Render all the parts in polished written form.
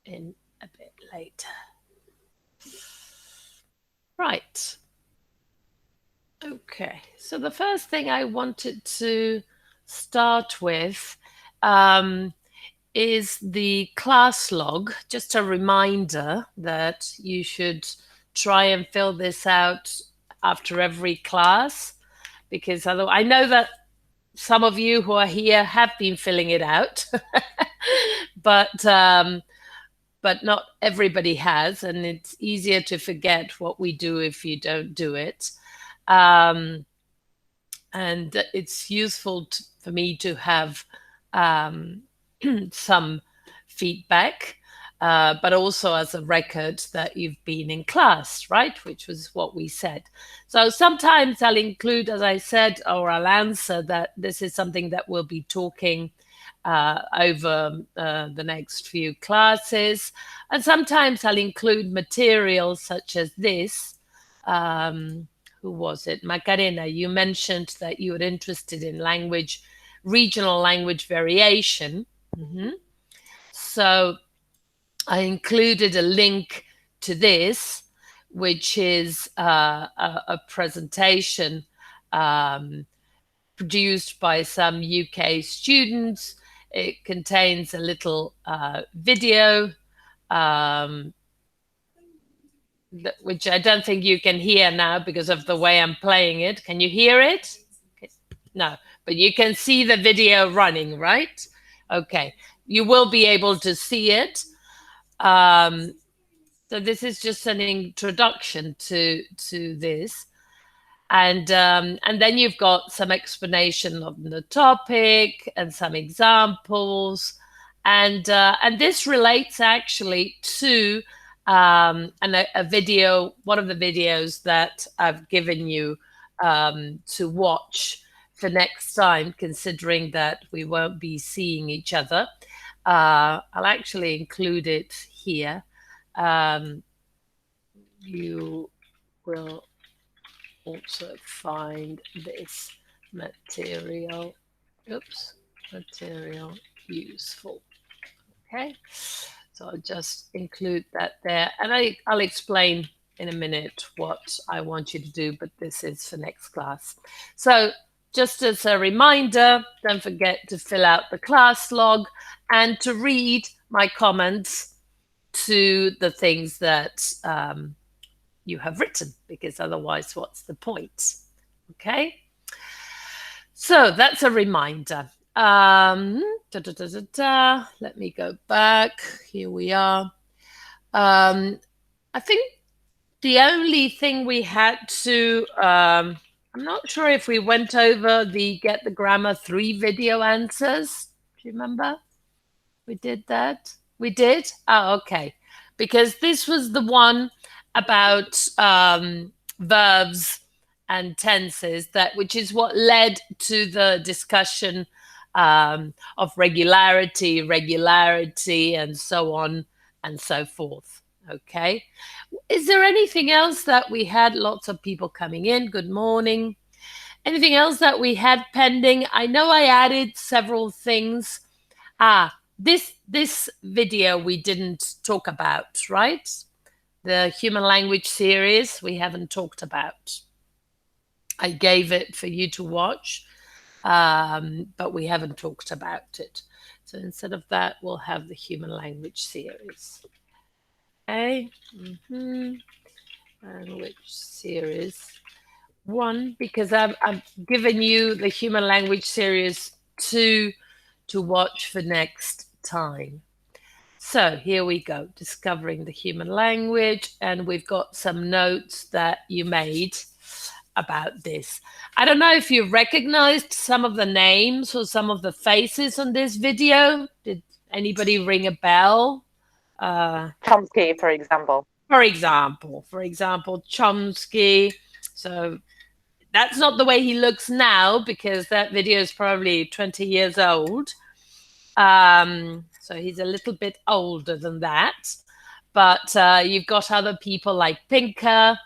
in a bit later. Right. Okay, so the first thing I wanted to start with is the class log. Just a reminder that you should try and fill this out after every class, because otherwise, I know that some of you who are here have been filling it out, but not everybody has, and it's easier to forget what we do if you don't do it. And it's useful for me to have some feedback, but also as a record that you've been in class, right? Which was what we said. So sometimes I'll include, as I said, or I'll answer that this is something that we'll be talking over the next few classes. And sometimes I'll include materials such as this. Who was it? Macarena, you mentioned that you were interested in language, regional language variation. So I included a link to this, which is a presentation produced by some UK students. It contains a little video, which I don't think you can hear now because of the way I'm playing it. Can you hear it? No, but you can see the video running, right? Okay, you will be able to see it. So this is just an introduction to this. And then you've got some explanation of the topic and some examples. And this relates actually to a video, one of the videos that I've given you to watch for next time, considering that we won't be seeing each other. I'll actually include it here. You will also find this material, material useful. Okay, so I'll just include that there, and I'll explain in a minute what I want you to do, but this is for next class. So just as a reminder, don't forget to fill out the class log and to read my comments to the things that you have written, because otherwise, what's the point? Okay, so that's a reminder. Let me go back. Here we are. I think the only thing we had to, I'm not sure if we went over the Get the Grammar 3 video answers. Do you remember? We did that? We did? Oh, okay. Because this was the one about verbs and tenses, which is what led to the discussion of regularity, and so on and so forth. Okay. Is there anything else that we had? Lots of people coming in. Good morning. Anything else that we had pending? I know I added several things. This video we didn't talk about, right? The human language series we haven't talked about. I gave it for you to watch, but we haven't talked about it. So instead of that, we'll have the human language series. Okay. Language series 1, because I've given you the human language series 2 to watch for next time. So here we go, discovering the human language, and we've got some notes that you made about this. I don't know if you recognized some of the names or some of the faces on this video. Did anybody ring a bell? Chomsky, for example. For example, Chomsky. So that's not the way he looks now, because that video is probably 20 years old. So he's a little bit older than that. But you've got other people like Pinker,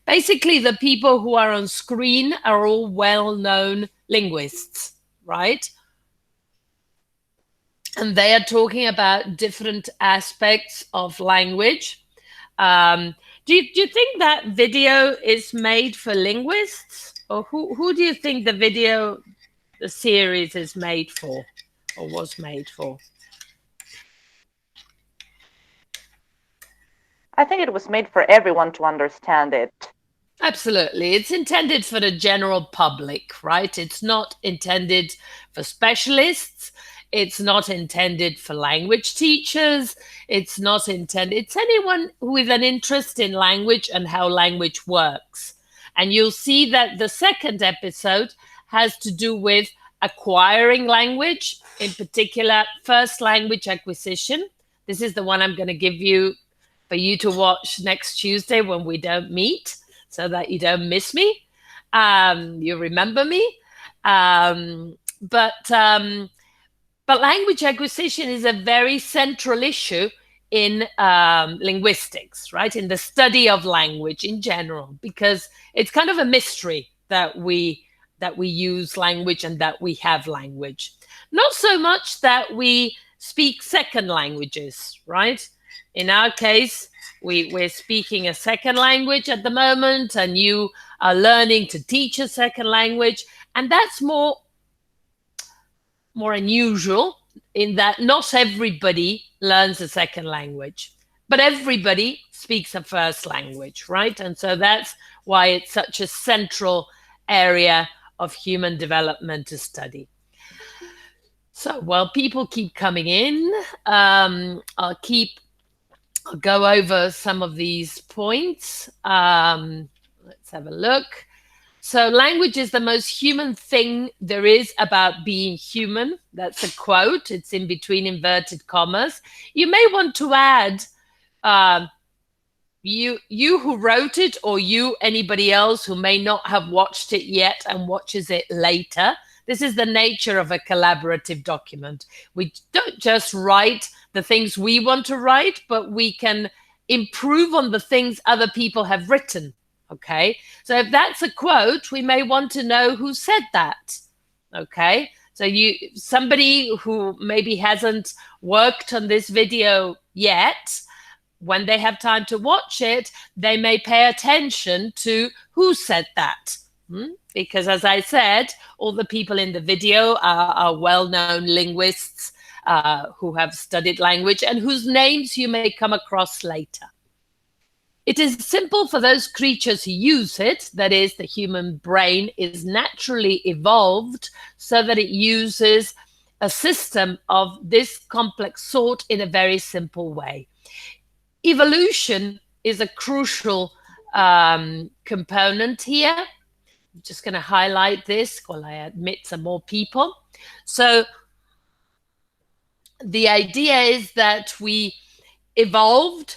basically the people who are on screen are all well-known linguists, right? and they are talking about different aspects of language. Um, do you think that video is made for linguists, or who do you think the series is made for, or was made for? I think it was made for everyone to understand it. Absolutely. It's intended for the general public, right? It's not intended for specialists. It's not intended for language teachers. It's not intended, it's anyone with an interest in language and how language works. And you'll see that the second episode has to do with acquiring language, in particular, first language acquisition. This is the one I'm going to give you for you to watch next Tuesday when we don't meet, so that you don't miss me. You remember me. Um, but um, but language acquisition is a very central issue in linguistics, right? In the study of language in general, because it's kind of a mystery that we use language and that we have language. Not so much that we speak second languages, right? In our case, we're speaking a second language at the moment, and you are learning to teach a second language, and that's more unusual in that not everybody learns a second language, but everybody speaks a first language, right? And so that's why it's such a central area of human development to study. So while people keep coming in, I'll go over some of these points. Let's have a look. So, language is the most human thing there is about being human. That's a quote. It's in between inverted commas. You may want to add uh, you who wrote it, or you anybody else who may not have watched it yet and watches it later. This is the nature of a collaborative document. We don't just write the things we want to write, but we can improve on the things other people have written. Okay, so if that's a quote, we may want to know who said that. Okay, so somebody who maybe hasn't worked on this video yet, when they have time to watch it, they may pay attention to who said that. Because as I said, all the people in the video are well-known linguists who have studied language and whose names you may come across later. It is simple for those creatures who use it, that is, the human brain is naturally evolved so that it uses a system of this complex sort in a very simple way. Evolution is a crucial component here. I'm just going to highlight this while I admit some more people. So the idea is that we evolved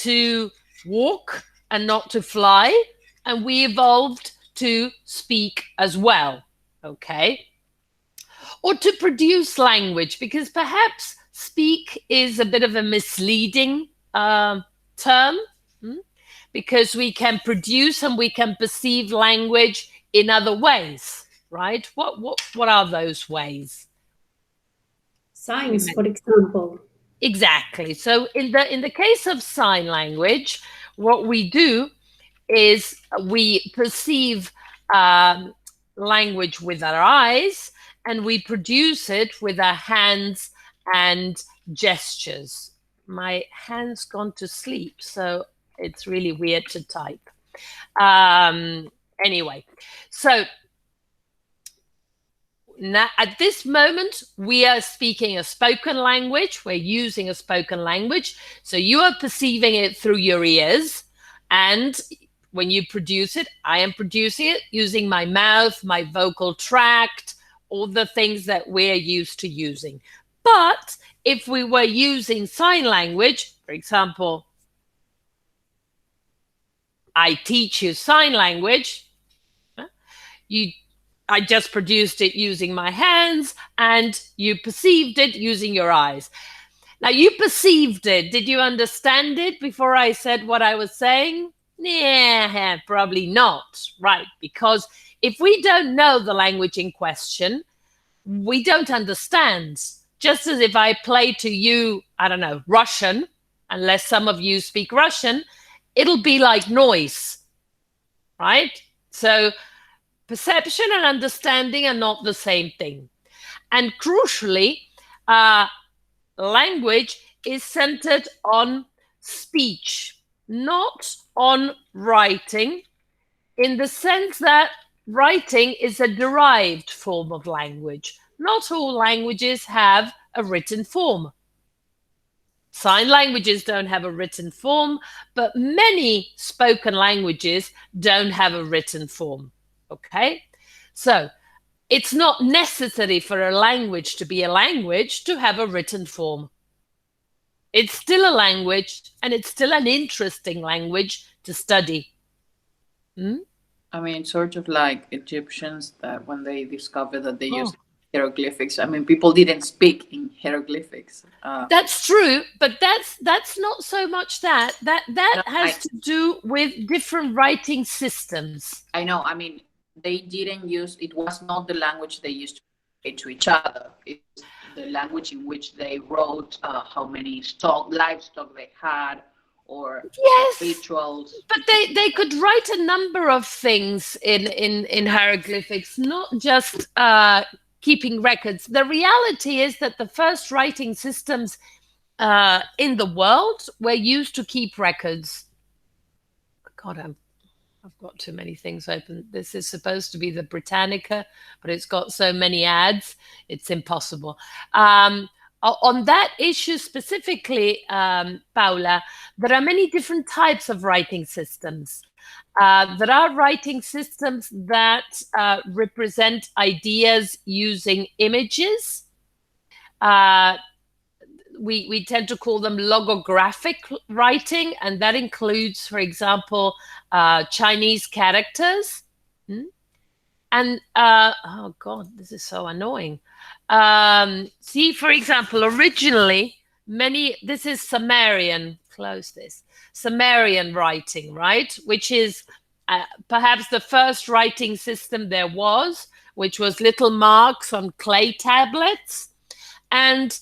to walk and not to fly, and we evolved to speak as well, okay? Or to produce language, because perhaps speak is a bit of a misleading term, because we can produce and we can perceive language in other ways, right? What are those ways? Signs, for example. Exactly. So in the case of sign language, what we do is we perceive language with our eyes, and we produce it with our hands and gestures. My hand's gone to sleep, so it's really weird to type. Anyway, so now, at this moment, we are speaking a spoken language. We're using a spoken language. So you are perceiving it through your ears. And when you produce it, I am producing it using my mouth, my vocal tract, all the things that we're used to using. But if we were using sign language, for example, I teach you sign language, I just produced it using my hands, and you perceived it using your eyes. Now, you perceived it. Did you understand it before I said what I was saying? Yeah, probably not, right? Because if we don't know the language in question, we don't understand Just as if I play to you, I don't know, Russian, unless some of you speak Russian, it'll be like noise, right? So perception and understanding are not the same thing. And crucially, language is centered on speech, not on writing, in the sense that writing is a derived form of language. Not all languages have a written form. Sign languages don't have a written form, but many spoken languages don't have a written form. Okay? So it's not necessary for a language to be a language to have a written form. It's still a language, and it's still an interesting language to study. I mean, sort of like Egyptians, that when they discovered that they used hieroglyphics, I mean, people didn't speak in hieroglyphics. That's true, but that's not so much that No, has to do with different writing systems. I know. I mean, they didn't use, it was not the language they used to say to each other. It's the language in which they wrote how many livestock they had, or Yes, rituals. but they could write a number of things in hieroglyphics, not just keeping records. The reality is that the first writing systems in the world were used to keep records. God, I've got too many things open. This is supposed to be the Britannica, but it's got so many ads, it's impossible. On that issue specifically, Paula, there are many different types of writing systems. There are writing systems that represent ideas using images. We tend to call them logographic writing, and that includes, for example, Chinese characters. And, oh God, this is so annoying. See, for example, originally, this is Sumerian, close this, Sumerian writing, right? Which is perhaps the first writing system there was, which was little marks on clay tablets. And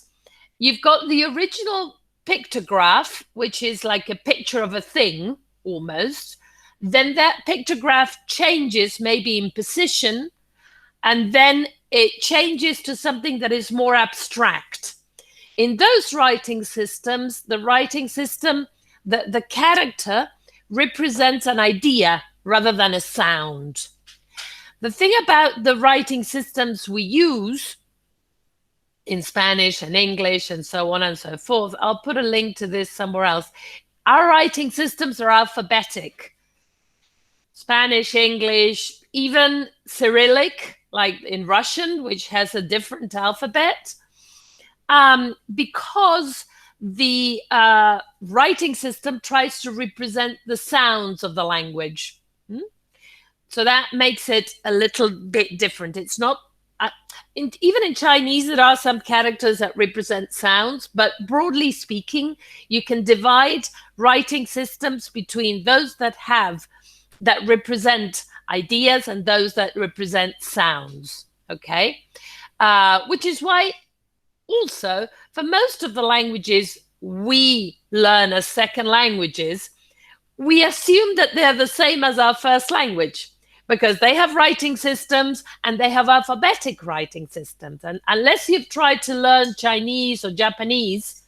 you've got the original pictograph, which is like a picture of a thing, almost. Then that pictograph changes maybe in position, and then it changes to something that is more abstract. In those writing systems, the character represents an idea rather than a sound. The thing about the writing systems we use in Spanish and English and so on and so forth, I'll put a link to this somewhere else. Our writing systems are alphabetic. Spanish, English, even Cyrillic, like in Russian, which has a different alphabet, because the writing system tries to represent the sounds of the language. So that makes it a little bit different. It's not, even in Chinese, there are some characters that represent sounds, but broadly speaking, you can divide writing systems between those that represent ideas and those that represent sounds, okay? Which is why also for most of the languages we learn as second languages, we assume that they're the same as our first language because they have writing systems and they have alphabetic writing systems. And unless you've tried to learn Chinese or Japanese,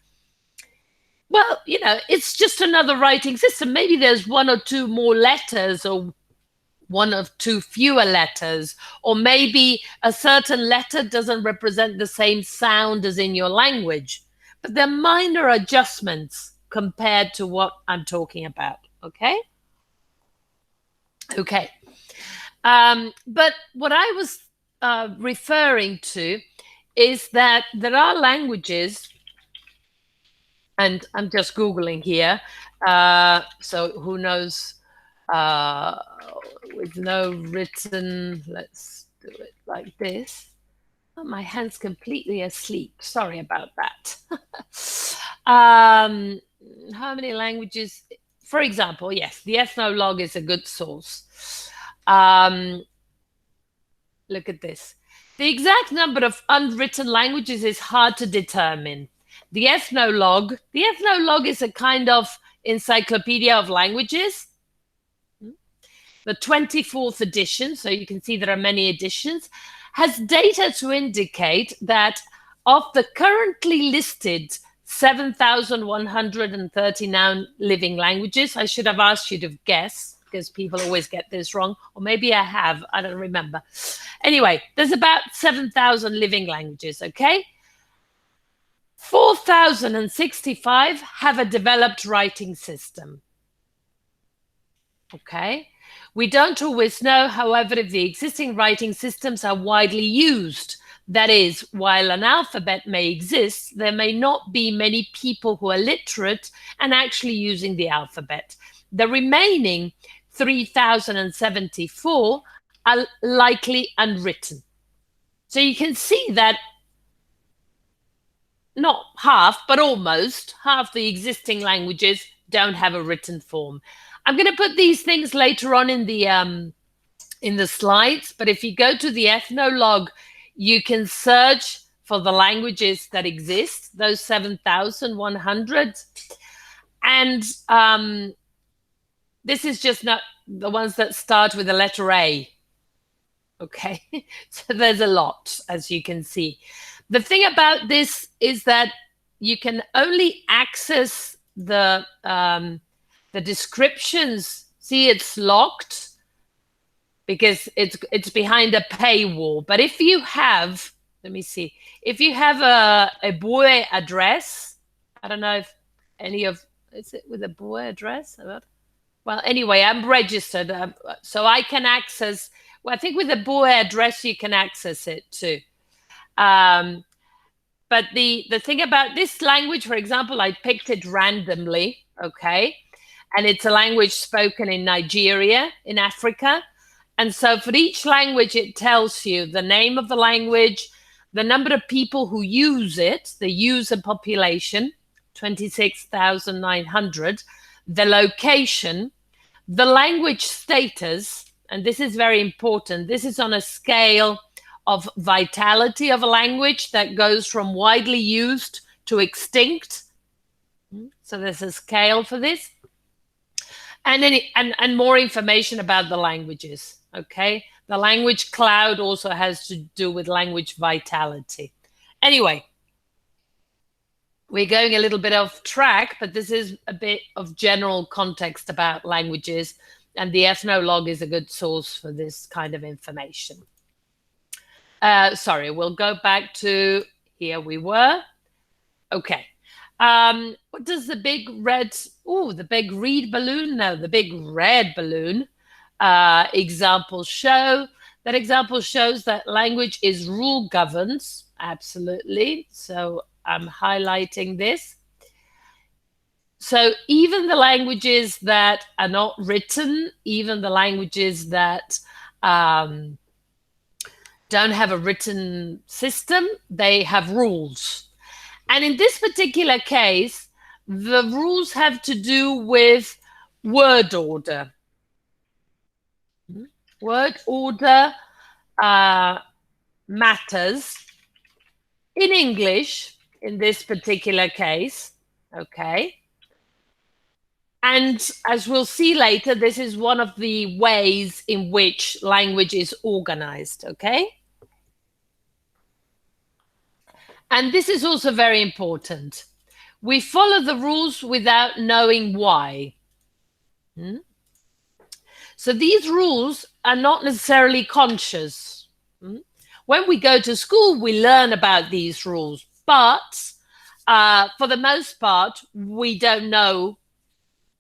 well, it's just another writing system. Maybe there's one or two more letters or one or two fewer letters, or maybe a certain letter doesn't represent the same sound as in your language. But they're minor adjustments compared to what I'm talking about, okay? Okay. But what I was referring to is that there are languages, and I'm just Googling here, so who knows, with no written, let's do it like this. Oh, my hand's completely asleep. Sorry about that. How many languages? For example, yes, the Ethnologue is a good source. Look at this. The exact number of unwritten languages is hard to determine. The ethnologue is a kind of encyclopedia of languages. The 24th edition, so you can see there are many editions, has data to indicate that of the currently listed 7,139 living languages, I should have asked you to guess, because people always get this wrong, or maybe I have, I don't remember. Anyway, there's about 7,000 living languages, okay? 4,065 have a developed writing system. Okay. We don't always know, however, if the existing writing systems are widely used. That is, while an alphabet may exist, there may not be many people who are literate and actually using the alphabet. The remaining 3,074 are likely unwritten. So you can see that not half, but almost half the existing languages don't have a written form. I'm going to put these things later on in the slides, but if you go to the ethnologue, you can search for the languages that exist, those 7,100. And this is just not the ones that start with the letter A. Okay, so there's a lot, as you can see. The thing about this is that you can only access the descriptions. See, it's locked because it's behind a paywall. But if you have, let me see, if you have a BUE address, I don't know if any of, is it with a BUE address? Well, anyway, I'm registered, so I can access, well, I think with a BUE address, you can access it too. But the thing about this language, for example, I picked it randomly, okay? And it's a language spoken in Nigeria, in Africa. And so for each language, it tells you the name of the language, the number of people who use it, the user population, 26,900, the location, the language status, and this is very important. This is on a scale of vitality of a language that goes from widely used to extinct. So there's a scale for this. And more information about the languages, okay? The language cloud also has to do with language vitality. Anyway, we're going a little bit off track, but this is a bit of general context about languages, and the ethnologue is a good source for this kind of information. Sorry, we'll go back to here we were. Okay. What does the big red, the big red balloon? No, the big red balloon example show? That example shows that language is rule governs. Absolutely. So I'm highlighting this. So even the languages that are not written, even the languages that don't have a written system, they have rules. And in this particular case, the rules have to do with word order. Word order matters in English in this particular case, okay? And as we'll see later, this is one of the ways in which language is organized, okay? And this is also very important. We follow the rules without knowing why. So these rules are not necessarily conscious. When we go to school, we learn about these rules, but for the most part, we don't know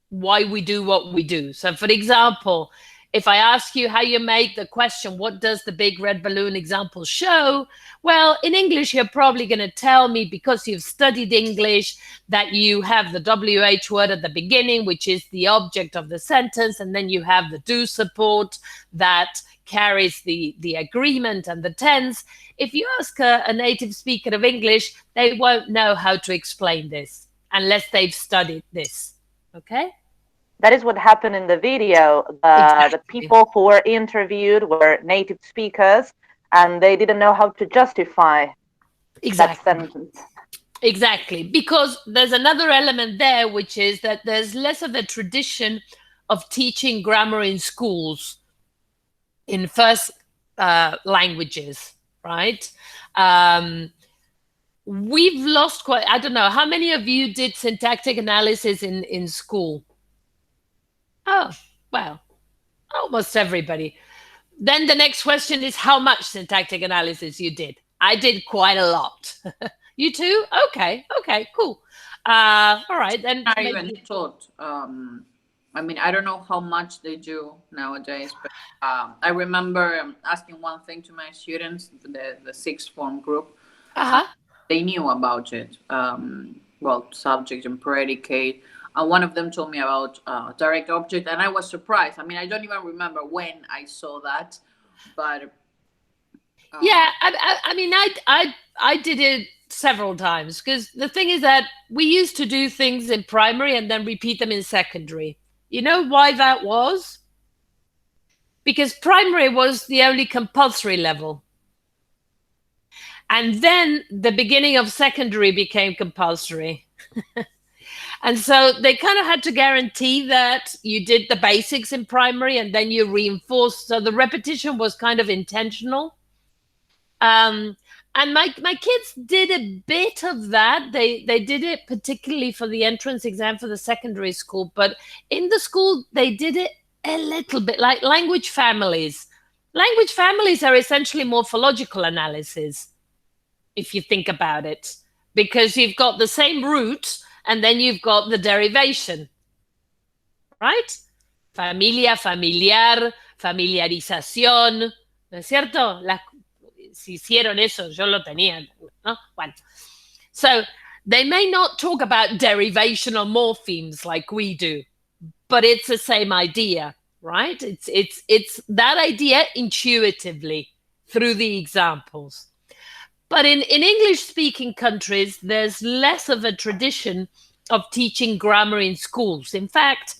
why we do what we do. So for example, if I ask you how you make the question, what does the big red balloon example show? Well, in English, you're probably going to tell me, because you've studied English, that you have the WH word at the beginning, which is the object of the sentence. And then you have the do support that carries the agreement and the tense. If you ask a native speaker of English, they won't know how to explain this unless they've studied this. Okay? That is what happened in the video. Exactly. The people who were interviewed were native speakers, and they didn't know how to justify that Exactly. sentence. Exactly. Because there's another element there, which is that there's less of a tradition of teaching grammar in schools in first languages, right? We've lost quite, I don't know, how many of you did syntactic analysis in school? Oh, well, almost everybody. Then the next question is how much syntactic analysis you did. I did quite a lot. You too? Okay, cool. All right, then. I even taught. I mean, I don't know how much they do nowadays, but I remember asking one thing to my students, the sixth form group. Uh-huh. They knew about it. Well, subject and predicate. And one of them told me about direct object, and I was surprised. I mean, I don't even remember when I saw that, but yeah, I mean, I did it several times because the thing is that we used to do things in primary and then repeat them in secondary. You know why that was? Because primary was the only compulsory level. And then the beginning of secondary became compulsory. And so they kind of had to guarantee that you did the basics in primary and then you reinforced. So the repetition was kind of intentional. And my kids did a bit of that. They did it particularly for the entrance exam for the secondary school. But in the school, they did it a little bit like language families. Language families are essentially morphological analysis, if you think about it, because you've got the same root and then you've got the derivation, right? Familia, familiar, familiarización, ¿no es cierto? Si hicieron eso, yo lo tenía, ¿no? Bueno. So they may not talk about derivational morphemes like we do, but it's the same idea, right? It's that idea intuitively through the examples. But in English-speaking countries, there's less of a tradition of teaching grammar in schools. In fact,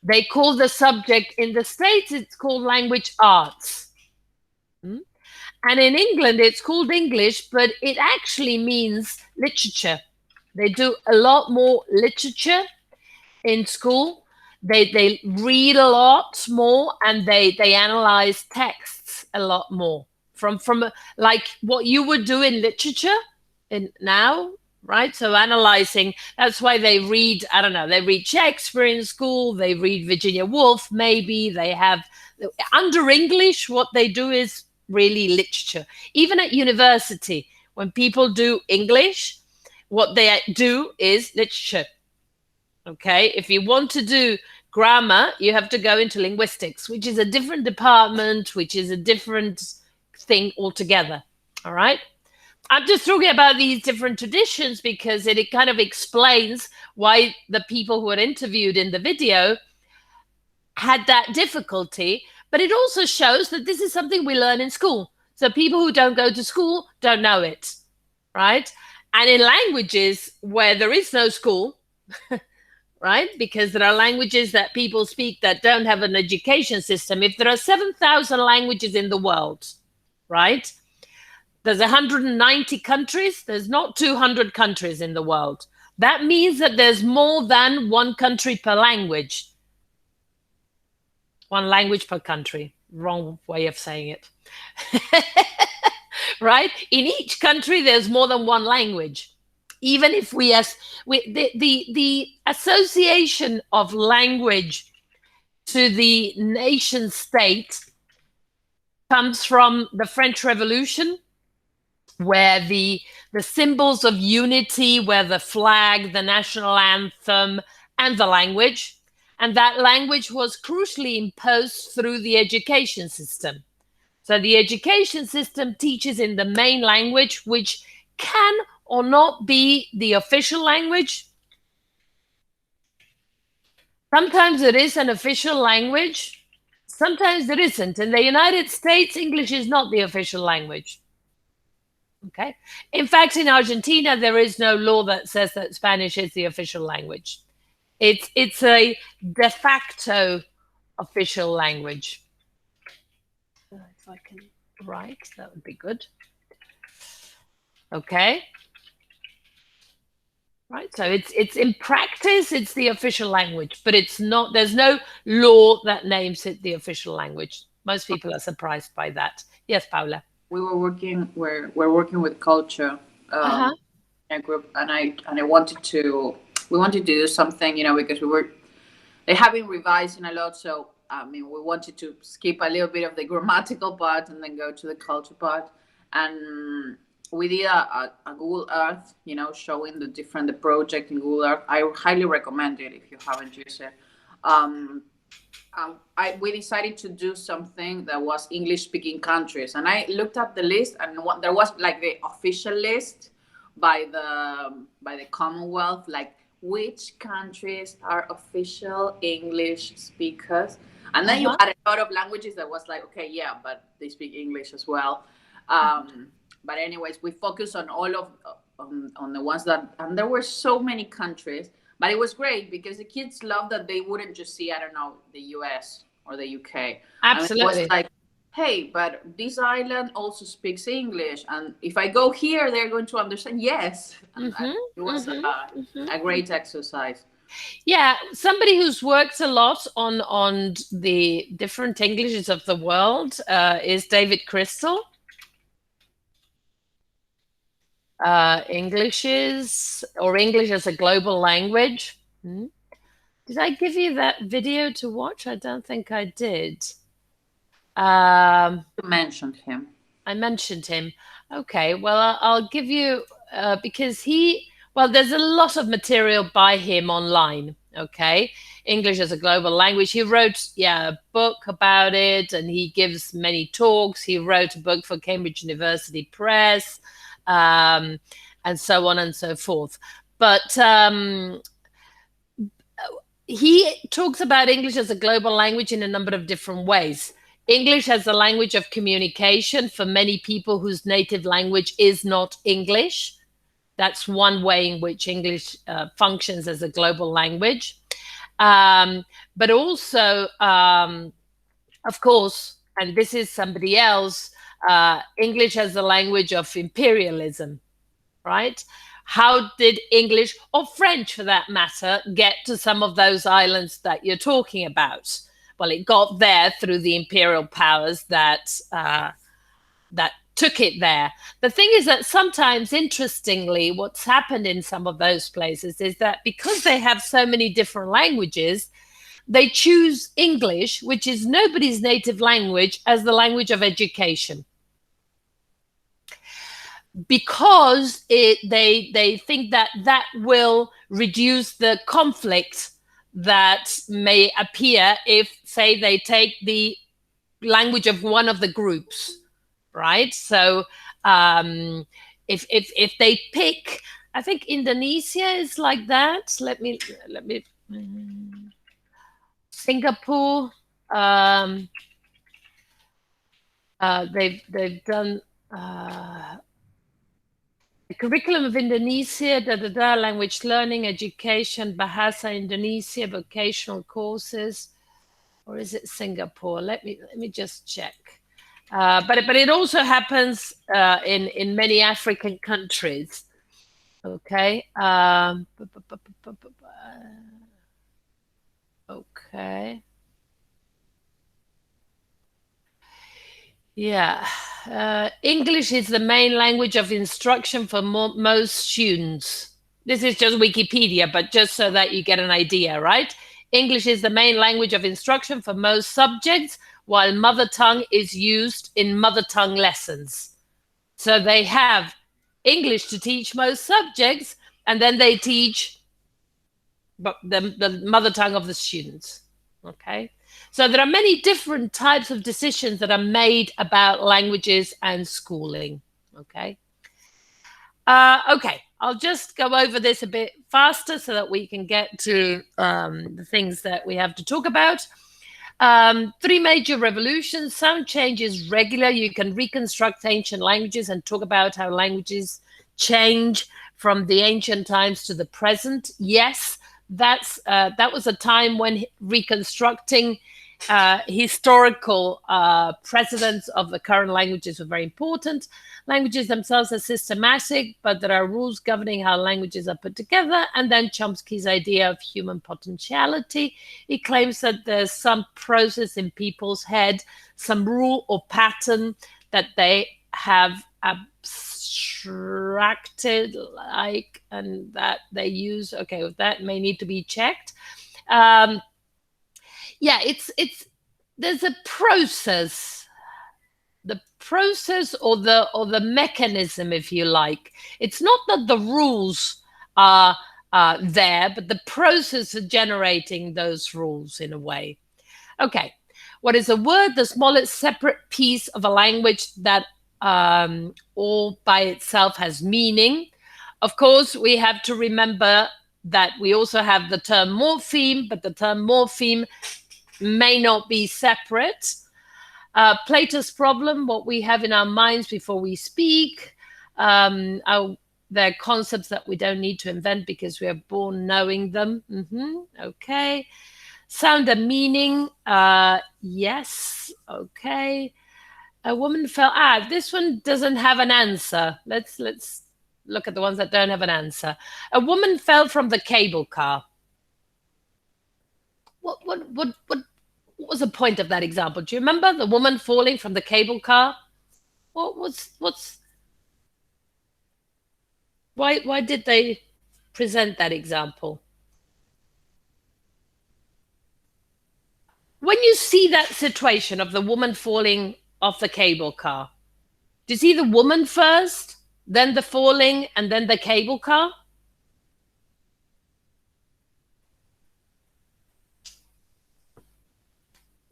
they call the subject, in the States, it's called language arts. And in England, it's called English, but it actually means literature. They do a lot more literature in school. They read a lot more and they analyze texts a lot more. From like what you would do in literature in now, right? So analyzing, that's why they read, I don't know, they read Shakespeare in school, they read Virginia Woolf, maybe they have, under English, what they do is really literature. Even at university, when people do English, what they do is literature. Okay, if you want to do grammar, you have to go into linguistics, which is a different department, which is a different thing altogether. All right. I'm just talking about these different traditions because it kind of explains why the people who are interviewed in the video had that difficulty. But it also shows that this is something we learn in school. So people who don't go to school don't know it, right? And in languages where there is no school, right? Because there are languages that people speak that don't have an education system. If there are 7,000 languages in the world, right? There's 190 countries. There's not 200 countries in the world. That means that there's more than one country per language. One language per country. Wrong way of saying it. Right? In each country, there's more than one language. Even if the association of language to the nation state comes from the French Revolution, where the symbols of unity were the flag, the national anthem, and the language. And that language was crucially imposed through the education system. So the education system teaches in the main language, which can or not be the official language. Sometimes it is an official language. Sometimes it isn't. In the United States, English is not the official language. Okay. In fact, in Argentina, there is no law that says that Spanish is the official language. It's a de facto official language. If I can Right, that would be good. Okay. Right, so it's in practice, it's the official language, but it's not, there's no law that names it the official language. Most people are surprised by that. Yes, Paula. We're working with culture Uh-huh. in a group, and I wanted to we wanted to do something, because they have been revising a lot. So I mean, we wanted to skip a little bit of the grammatical part and then go to the culture part. And we did a Google Earth, showing the project in Google Earth. I highly recommend it if you haven't used it. We decided to do something that was English-speaking countries, and I looked up the list, and there was like the official list by the Commonwealth, like which countries are official English speakers, and then you had a lot of languages that was like, okay, yeah, but they speak English as well. But anyways, we focused on all of on the ones that, and there were so many countries. But it was great because the kids loved that they wouldn't just see, I don't know, the US or the UK. Absolutely. I mean, it was like, hey, but this island also speaks English. And if I go here, they're going to understand. Yes. And it was a great exercise. Yeah, somebody who's worked a lot on the different Englishes of the world is David Crystal. English as a global language. Did I give you that video to watch? I don't think I did. You mentioned him. I mentioned him. Okay, well, I'll give you, because there's a lot of material by him online, okay? English as a global language. He wrote, a book about it, and he gives many talks. He wrote a book for Cambridge University Press, and so on and so forth. But he talks about English as a global language in a number of different ways. English as a language of communication for many people whose native language is not English. That's one way in which English functions as a global language. But also, of course, and this is somebody else, English as a language of imperialism, right? How did English, or French for that matter, get to some of those islands that you're talking about? Well, it got there through the imperial powers that took it there. The thing is that sometimes, interestingly, what's happened in some of those places is that because they have so many different languages, they choose English, which is nobody's native language, as the language of education. Because they think that will reduce the conflict that may appear if, say, they take the language of one of the groups, right? So if they pick, I think Indonesia is like that. Let me Singapore. They've done. The curriculum of Indonesia, language learning, education, Bahasa Indonesia, vocational courses, or is it Singapore? Let me just check. But it also happens in many African countries. Okay. Okay. Yeah. English is the main language of instruction for most students. This is just Wikipedia, but just so that you get an idea, right? English is the main language of instruction for most subjects, while mother tongue is used in mother tongue lessons. So they have English to teach most subjects, and then they teach the mother tongue of the students. Okay. So there are many different types of decisions that are made about languages and schooling. Okay. Okay, I'll just go over this a bit faster so that we can get to the things that we have to talk about. 3 major revolutions, sound change is regular. You can reconstruct ancient languages and talk about how languages change from the ancient times to the present. Yes, that was a time when reconstructing historical precedents of the current languages are very important. Languages themselves are systematic, but there are rules governing how languages are put together. And then Chomsky's idea of human potentiality. He claims that there's some process in people's head, some rule or pattern that they have abstracted, like, and that they use. Okay, that may need to be checked. Yeah, there's a process, the process or the mechanism, if you like. It's not that the rules are there, but the process of generating those rules in a way. Okay, what is a word? The smallest separate piece of a language that all by itself has meaning. Of course, we have to remember that we also have the term morpheme, but the term morpheme may not be separate. Plato's problem, what we have in our minds before we speak. There are concepts that we don't need to invent because we are born knowing them. Okay. Sound and meaning. Yes. Okay. A woman fell. This one doesn't have an answer. Let's look at the ones that don't have an answer. A woman fell from the cable car. What was the point of that example? Do you remember the woman falling from the cable car? Why did they present that example? When you see that situation of the woman falling off the cable car, do you see the woman first, then the falling, and then the cable car?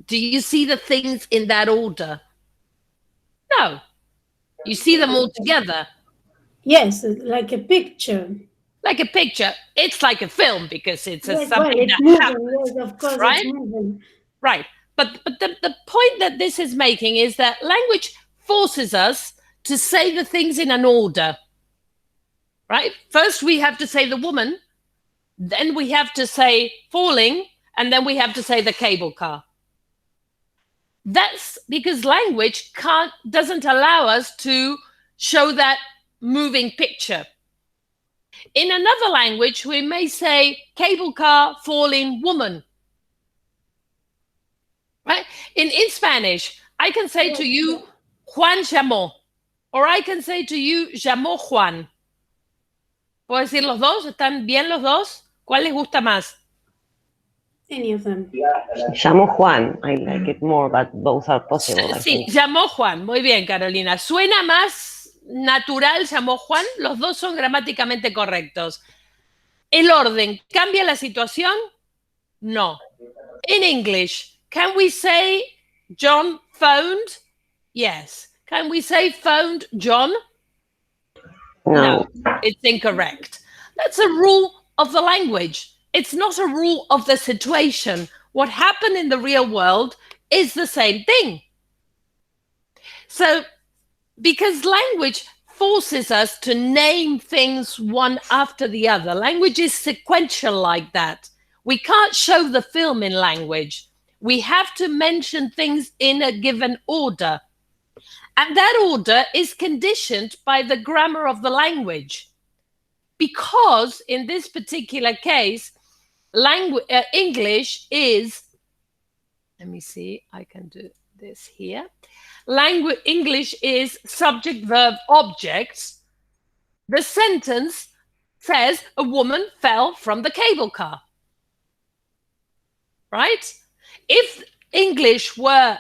Do you see the things in that order? No. You see them all together. Yes, like a picture. Like a picture. It's like a film because it's yes, something it's that moving. happens. Yes, of course, right? It's moving. Right. But the point that this is making is that language forces us to say the things in an order. Right? First, we have to say the woman, then we have to say falling, and then we have to say the cable car. That's because language doesn't allow us to show that moving picture. In another language, we may say cable car, falling, woman. Right? In Spanish, I can say to you, Juan llamó, or I can say to you, llamó Juan. ¿Puedo decir los dos? ¿Están bien los dos? ¿Cuál les gusta más? Any of them. Llamó Juan. I like it more, but both are possible. Sí, llamó Juan. Muy bien, Carolina. Suena más natural, llamó Juan. Los dos son gramáticamente correctos. ¿El orden cambia la situación? No. In English, can we say John phoned? Yes. Can we say phoned John? No, it's incorrect. That's a rule of the language. It's not a rule of the situation. What happened in the real world is the same thing. So, because language forces us to name things one after the other, language is sequential like that. We can't show the film in language. We have to mention things in a given order. And that order is conditioned by the grammar of the language. Because in this particular case, English is, let me see, I can do this here. English is subject, verb, object. The sentence says a woman fell from the cable car. Right? If English were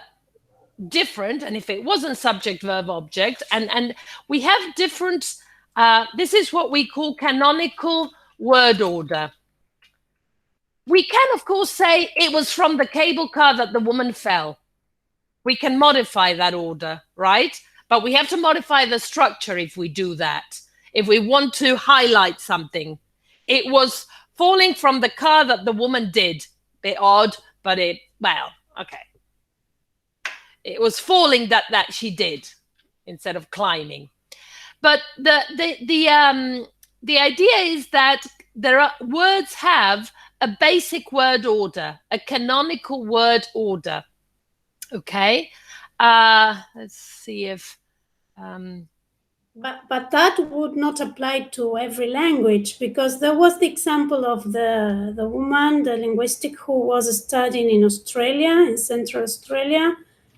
different, and if it wasn't subject, verb, object, and we have different, this is what we call canonical word order. We can, of course, say it was from the cable car that the woman fell. We can modify that order, right? But we have to modify the structure if we do that. If we want to highlight something. It was falling from the car that the woman did. Bit odd, but well, okay. It was falling that she did instead of climbing. But the idea is that words have a basic word order, a canonical word order. Okay, let's see if. But that would not apply to every language, because there was the example of the woman, the linguistic, who was studying in Australia, in Central Australia,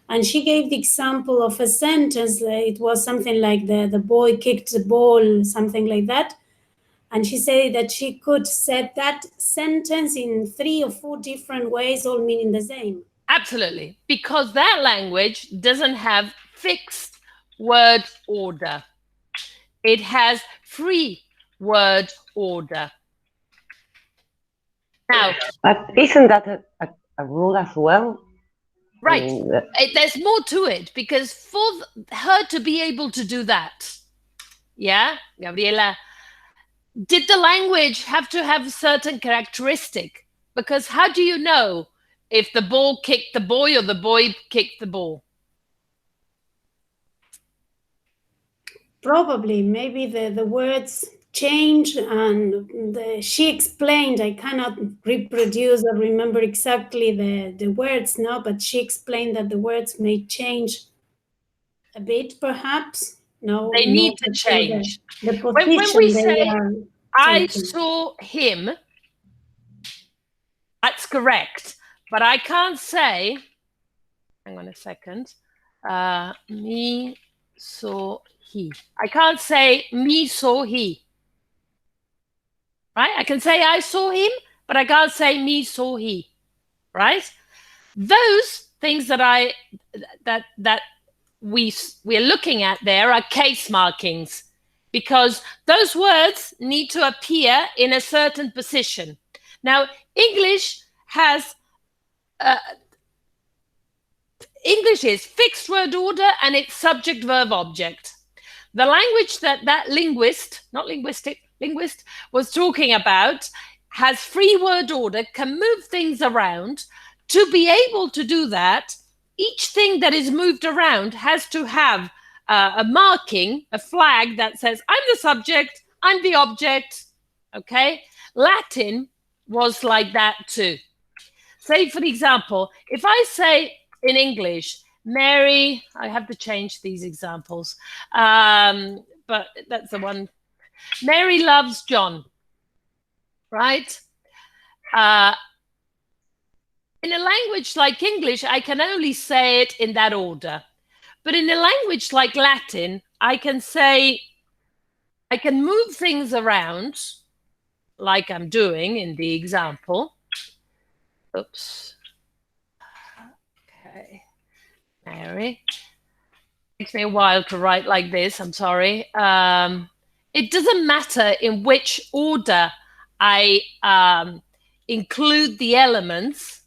and she gave the example of a sentence. It was something like the boy kicked the ball, something like that. And she said that she could say that sentence in 3 or 4 different ways, all meaning the same. Absolutely, because that language doesn't have fixed word order. It has free word order. Now, but isn't that a rule as well? right. I mean, There's more to it, because for her to be able to do that, yeah, Gabriela, did the language have to have a certain characteristic? Because how do you know if the ball kicked the boy or the boy kicked the ball? Probably, maybe the words change, and she explained, I cannot reproduce or remember exactly the words now, but she explained that the words may change a bit, perhaps. No, They need not to the change. the When we position say, they are I taking. saw him, that's correct. But I can't say, hang on a second, me saw he. I can't say me saw he. Right? I can say I saw him, but I can't say me saw he. Right? Those things that we're looking at there are case markings, because those words need to appear in a certain position. Now, English is fixed word order, and it's subject, verb, object. The language that linguist was talking about has free word order, can move things around. To be able to do that, each thing that is moved around has to have a marking, a flag that says, I'm the subject, I'm the object. Okay? Latin was like that too. Say, for example, if I say in English, Mary, I have to change these examples, but that's the one. Mary loves John, right? In a language like English, I can only say it in that order. But in a language like Latin, I can move things around like I'm doing in the example. Oops. Okay. Mary. Takes me a while to write like this. I'm sorry. It doesn't matter in which order I include the elements,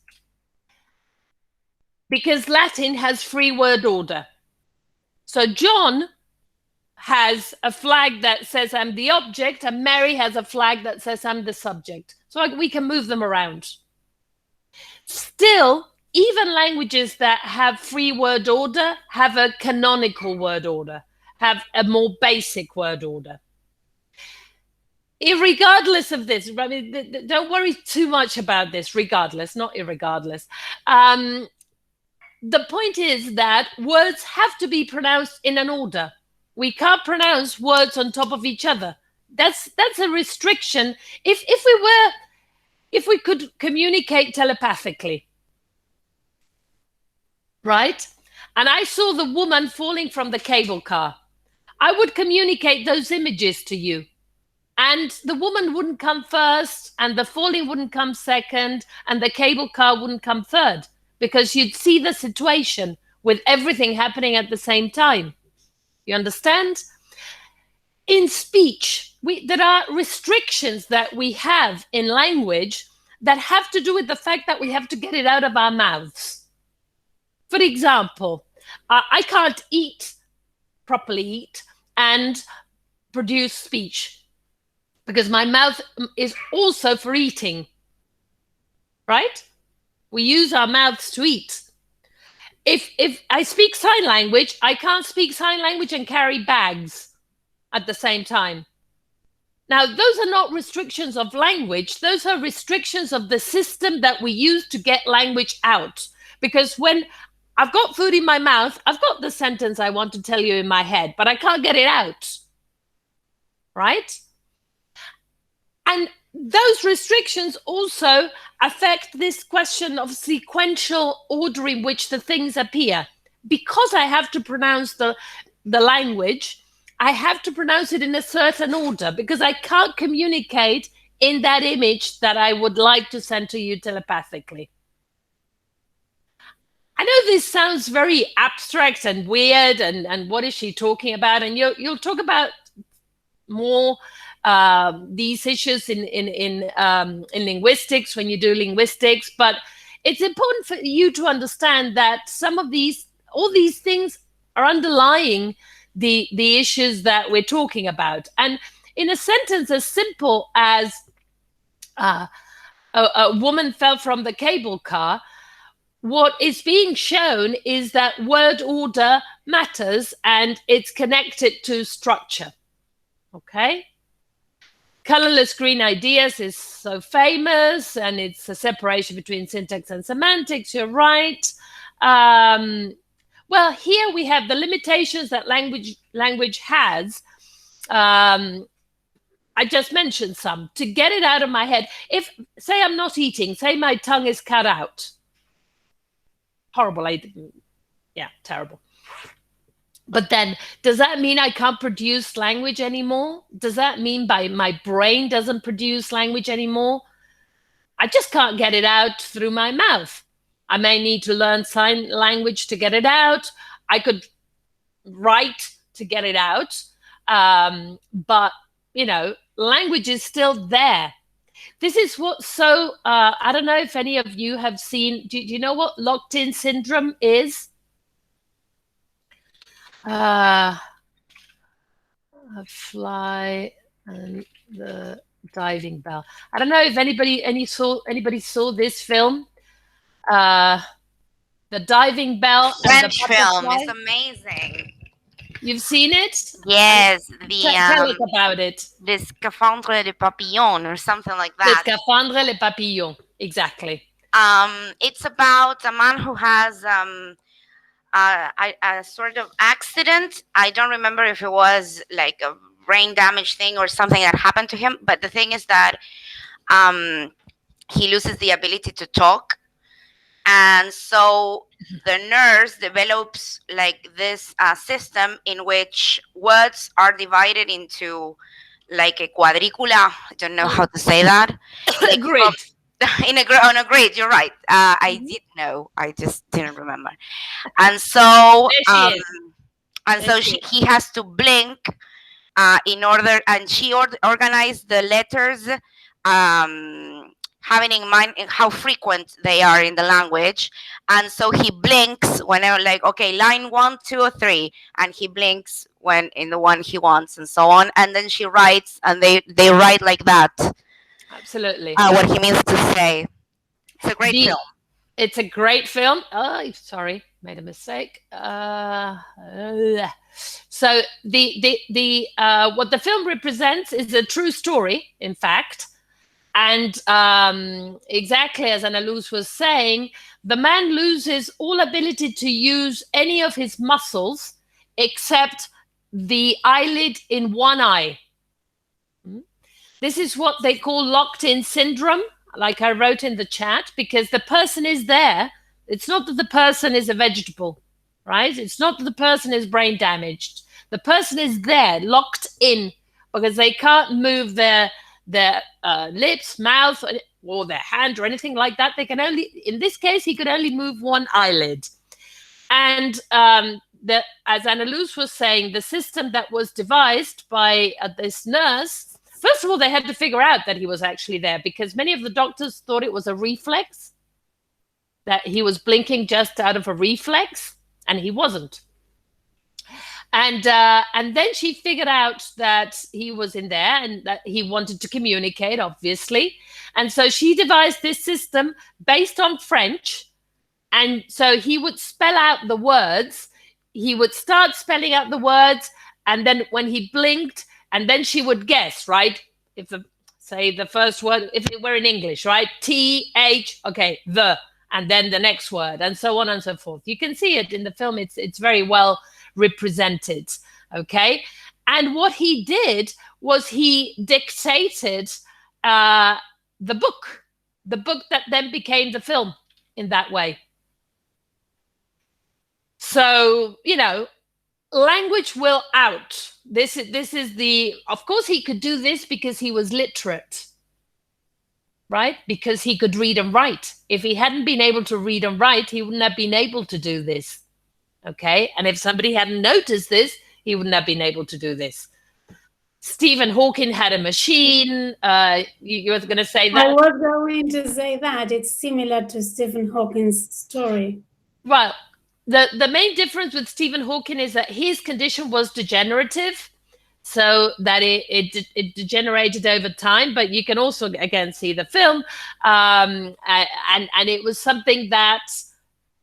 because Latin has free word order. So John has a flag that says I'm the object, and Mary has a flag that says I'm the subject. So we can move them around. Still, even languages that have free word order have a canonical word order, have a more basic word order. Irregardless of this, I mean, don't worry too much about this, regardless, not irregardless. The point is that words have to be pronounced in an order. We can't pronounce words on top of each other. That's a restriction. If we could communicate telepathically, right? And I saw the woman falling from the cable car, I would communicate those images to you. And the woman wouldn't come first, and the falling wouldn't come second, and the cable car wouldn't come third, because you'd see the situation with everything happening at the same time. You understand? In speech, there are restrictions that we have in language that have to do with the fact that we have to get it out of our mouths. For example, I can't properly eat and produce speech, because my mouth is also for eating, right? We use our mouths to eat. If I speak sign language, I can't speak sign language and carry bags at the same time. Now, those are not restrictions of language. Those are restrictions of the system that we use to get language out. Because when I've got food in my mouth, I've got the sentence I want to tell you in my head, but I can't get it out. Right? And those restrictions also affect this question of sequential order in which the things appear. Because I have to pronounce the language, I have to pronounce it in a certain order because I can't communicate in that image that I would like to send to you telepathically. I know this sounds very abstract and weird, and what is she talking about? And you'll talk about more these issues in linguistics when you do linguistics, but it's important for you to understand that all these things are underlying the issues that we're talking about. And in a sentence as simple as a woman fell from the cable car, what is being shown is that word order matters and it's connected to structure. Okay? Colorless green ideas is so famous, and it's a separation between syntax and semantics. You're right. Well, here we have the limitations that language has. I just mentioned some. To get it out of my head, if, say I'm not eating, say my tongue is cut out. Horrible. Yeah, terrible. But then, does that mean I can't produce language anymore? Does that mean my brain doesn't produce language anymore? I just can't get it out through my mouth. I may need to learn sign language to get it out. I could write to get it out. But, language is still there. This is what I don't know if any of you have seen. Do you know what locked-in syndrome is? A fly and the diving bell. I don't know if anybody saw this film. The diving bell. French film is amazing. You've seen it? Yes. Tell us about it. The Scaphandre de Papillon or something like that. The Scaphandre le Papillon, exactly. It's about a man who has a sort of accident. I don't remember if it was like a brain damage thing or something that happened to him. But the thing is that he loses the ability to talk. And so the nurse develops like this system in which words are divided into like a quadricula. I don't know how to say that. Like grid. On a grid, you're right. I did know. I just didn't remember. And so he has to blink in order, and she organized the letters having in mind how frequent they are in the language. And so he blinks whenever, like, okay, line 1, 2, or 3, and he blinks when in the one he wants, and so on. And then she writes, and they write like that. Absolutely. What he means to say. It's a great film. It's a great film. Oh, sorry, made a mistake. So the what the film represents is a true story, in fact. And exactly as Ana Luz was saying, the man loses all ability to use any of his muscles except the eyelid in one eye. This is what they call locked-in syndrome, like I wrote in the chat, because the person is there. It's not that the person is a vegetable, right? It's not that the person is brain damaged. The person is there, locked in, because they can't move their lips, mouth, or their hand or anything like that. They can only, in this case, he could only move one eyelid. And as Ana Luz was saying, the system that was devised by this nurse, first of all, they had to figure out that he was actually there, because many of the doctors thought it was a reflex, that he was blinking just out of a reflex, and he wasn't. And then she figured out that he was in there and that he wanted to communicate, obviously. And so she devised this system based on French. And so he would spell out the words. He would start spelling out the words. And then when he blinked, and then she would guess, right? if the, say the first word, if it were in English, right? TH, okay, the, and then the next word, and so on and so forth. You can see it in the film. It's very well represented, okay? And what he did was he dictated the book that then became the film in that way. So, you know, language will out. This is the, of course he could do this because he was literate, right? Because he could read and write. If he hadn't been able to read and write, he wouldn't have been able to do this, okay? And if somebody hadn't noticed this, he wouldn't have been able to do this. Stephen Hawking had a machine. You were going to say that? I was going to say that. It's similar to Stephen Hawking's story. Well, the main difference with Stephen Hawking is that his condition was degenerative, so that it degenerated over time. But you can also, again, see the film, and it was something that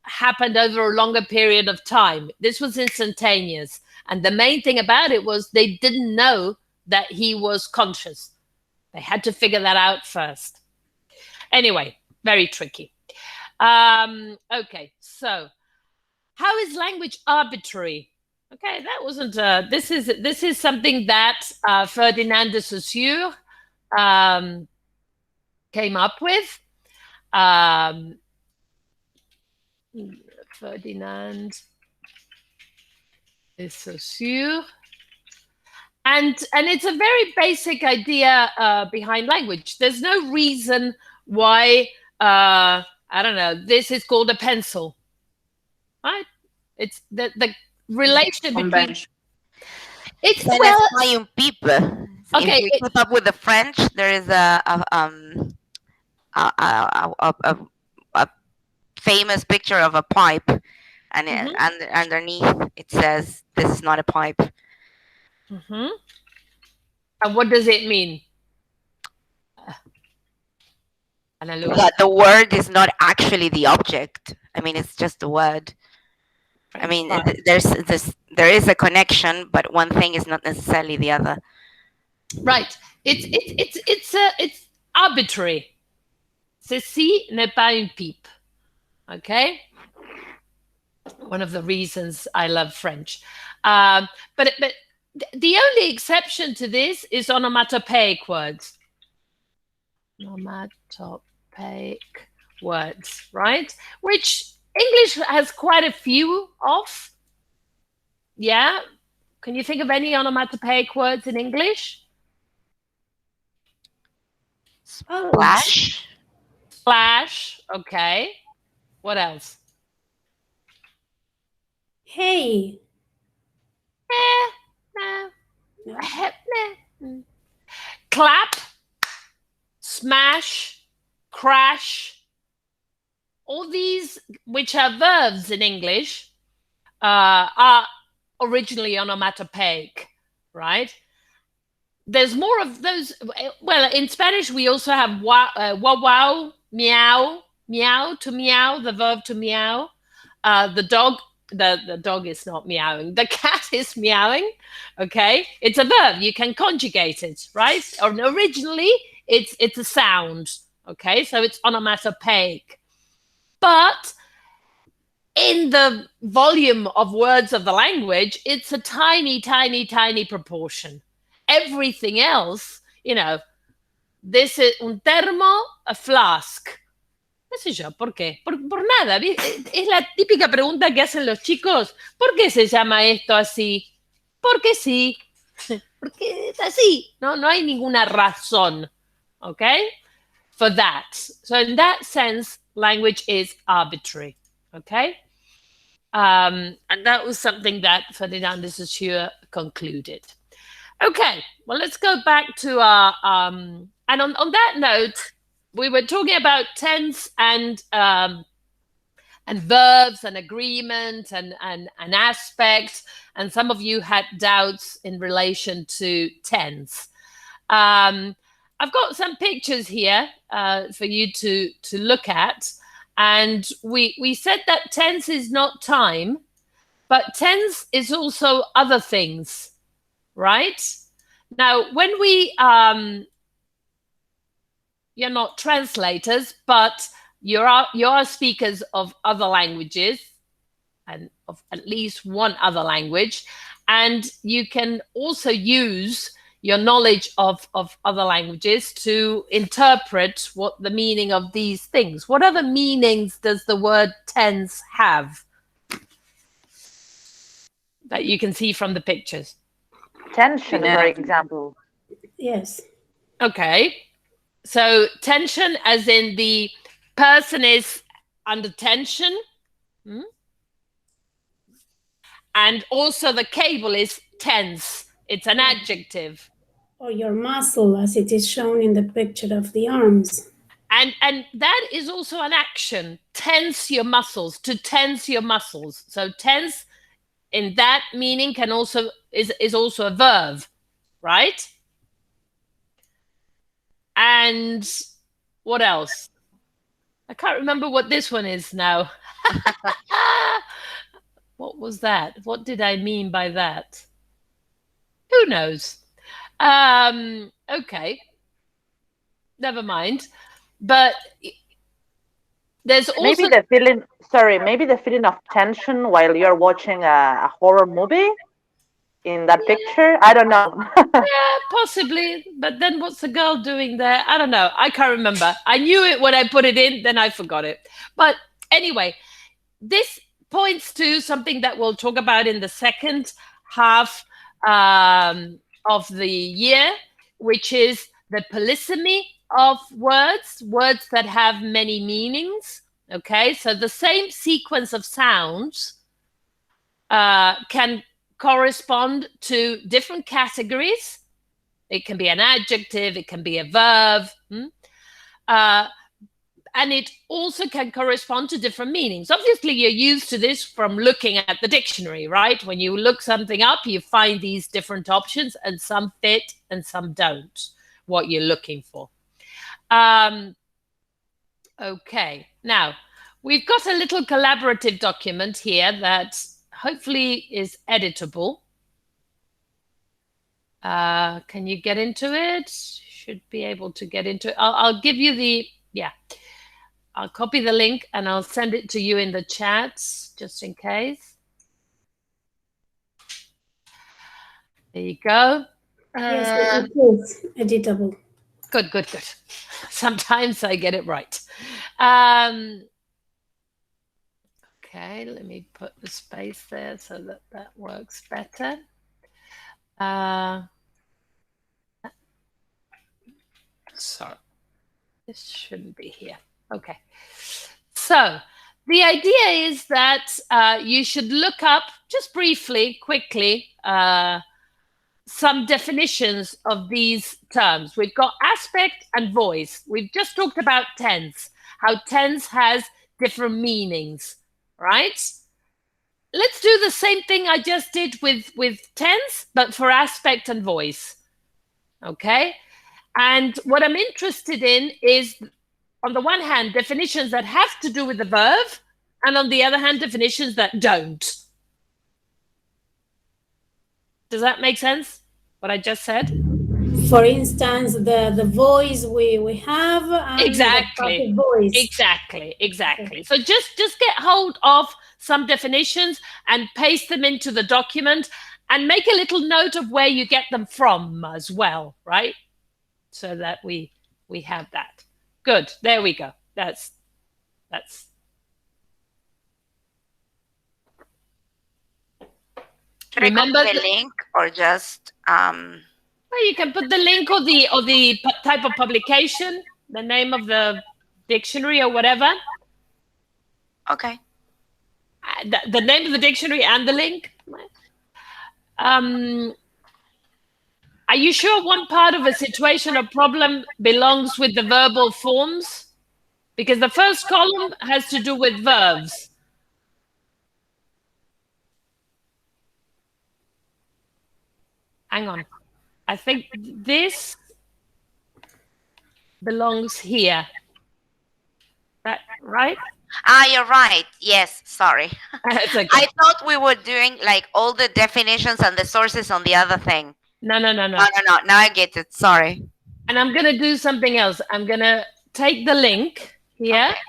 happened over a longer period of time. This was instantaneous. And the main thing about it was they didn't know that he was conscious. They had to figure that out first. Anyway, very tricky. Okay, so how is language arbitrary? Okay, that wasn't. This is something that Ferdinand de Saussure came up with. Ferdinand de Saussure. And it's a very basic idea behind language. There's no reason why, I don't know, this is called a pencil, right? It's the relation between... It's, well, people. Okay, if you keep up with the French, there is a famous picture of a pipe, and underneath it says, "This is not a pipe." Mm-hmm. And what does it mean? That the word is not actually the object. I mean, it's just a word. I mean, there is a connection, but one thing is not necessarily the other. Right. It's arbitrary. Ceci n'est pas une pipe. Okay. One of the reasons I love French, but the only exception to this is onomatopoeic words. Onomatopoeic words, right? Which English has quite a few of. Yeah? Can you think of any onomatopoeic words in English? Splash. Splash, okay. What else? Hey. No. Clap, smash, crash. All these, which are verbs in English, are originally onomatopoeic, right? There's more of those. Well, in Spanish, we also have wow, wow, meow, meow to meow, the verb to meow. The dog is not meowing. The cat is meowing. Okay, it's a verb. You can conjugate it, right? Or originally, it's a sound. Okay, so it's onomatopoeic. But in the volume of words of the language, it's a tiny, tiny, tiny proportion. Everything else, you know, this is un termo, a flask. ¿Qué sé yo? ¿Por qué? Por nada. Es la típica pregunta que hacen los chicos. ¿Por qué se llama esto así? Porque sí. Porque es así. No hay ninguna razón. Okay? For that. So in that sense, language is arbitrary. Okay? And that was something that Ferdinand de Saussure concluded. Okay, well, let's go back to our... and on that note, we were talking about tense and verbs and agreement and aspects, and some of you had doubts in relation to tense. I've got some pictures here for you to look at, and we said that tense is not time, but tense is also other things, right? Now, when we you're not translators, but you're speakers of other languages and of at least one other language, and you can also use your knowledge of other languages to interpret what the meaning of these things. What other meanings does the word tense have that you can see from the pictures? Tension, for example. Yes. Okay. So tension as in the person is under tension. And also the cable is tense. It's an adjective. Or your muscle, as it is shown in the picture of the arms. And that is also an action. Tense your muscles, to tense your muscles. So tense in that meaning can also is also a verb, right? And what else? I can't remember what this one is now. What was that? What did I mean by that? Who knows? Okay. Never mind. But there's also maybe the feeling. Sorry, maybe the feeling of tension while you're watching a horror movie. In that picture, I don't know. Yeah, possibly. But then what's the girl doing there? I don't know. I can't remember. I knew it when I put it in, then I forgot it. But anyway, this points to something that we'll talk about in the second half of the year, which is the polysemy of words that have many meanings. Okay, so the same sequence of sounds can correspond to different categories. It can be an adjective, it can be a verb, and it also can correspond to different meanings. Obviously, you're used to this from looking at the dictionary, right? When you look something up, you find these different options, and some fit and some don't, what you're looking for. Okay, now we've got a little collaborative document here that hopefully is editable. Can you get into it? Should be able to get into it. I'll give you the, I'll copy the link and I'll send it to you in the chats just in case. There you go. Yes, it is editable. Good. Sometimes I get it right. Okay, let me put the space there so that works better. Sorry, this shouldn't be here. Okay, so the idea is that you should look up, just briefly, quickly, some definitions of these terms. We've got aspect and voice. We've just talked about tense, how tense has different meanings, right? Let's do the same thing I just did with tense, but for aspect and voice, okay? And what I'm interested in is, on the one hand, definitions that have to do with the verb, and on the other hand, definitions that don't. Does that make sense, what I just said? For instance, the voice we have, and exactly, the voice. Exactly. Okay. So just get hold of some definitions and paste them into the document, and make a little note of where you get them from as well, right? So that we have that. Good. There we go. That's. Should remember I copy the link or just? Well, you can put the link or the type of publication, the name of the dictionary or whatever. Okay. The name of the dictionary and the link. Are you sure one part of a situation or problem belongs with the verbal forms? Because the first column has to do with verbs. Hang on. I think this belongs here. That right? You're right. Yes, sorry. Okay. I thought we were doing like all the definitions and the sources on the other thing. No. No. Now I get it. Sorry. And I'm going to do something else. I'm going to take the link here, Okay.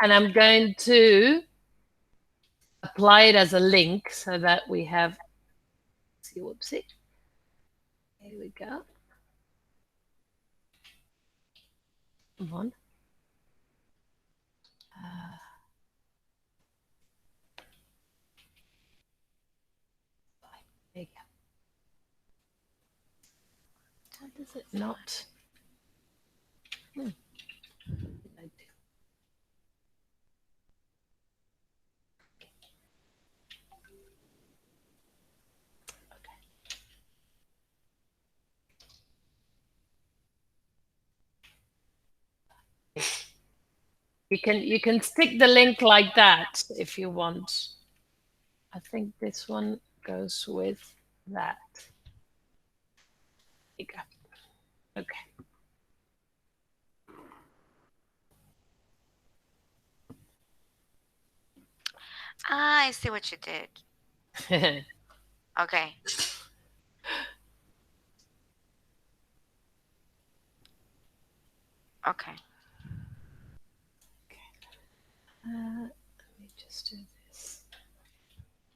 and I'm going to apply it as a link so that we have, see, whoopsie. Here we go. Come on. There you go. Why does it not? What did I do? You can stick the link like that if you want. I think this one goes with that. There you go. Okay. Ah, I see what you did. Okay. Okay. Let me just do this.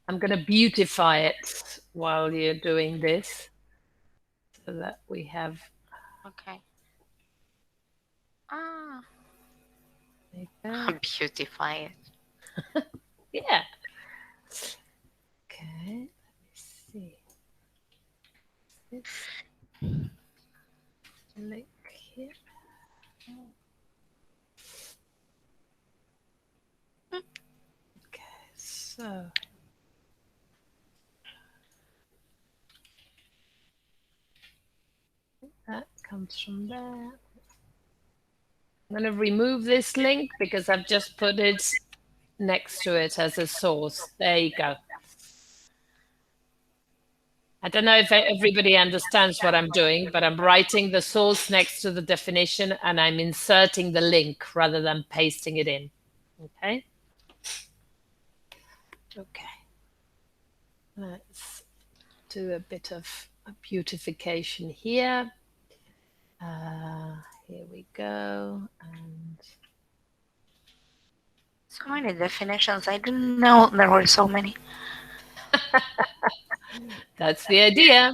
I'm going to beautify it while you're doing this so that we have. Okay. Ah. There you go. Beautify it. Yeah. Okay. Let me see. This link here. Okay. So. That comes from there. I'm going to remove this link because I've just put it next to it as a source. There you go. I don't know if everybody understands what I'm doing, but I'm writing the source next to the definition and I'm inserting the link rather than pasting it in. Okay. Okay. Let's do a bit of a beautification here. Here we go. And So many definitions. I didn't know there were so many. that's the idea.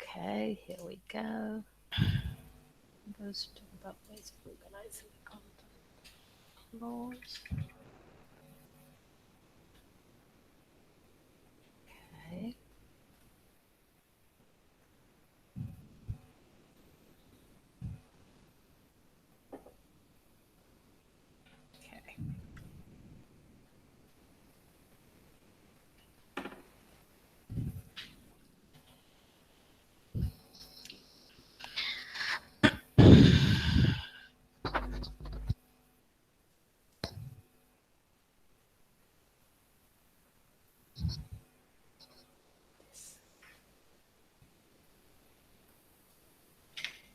Okay, here we go. Goes to about ways of organizing the content. Laws. Okay. Okay.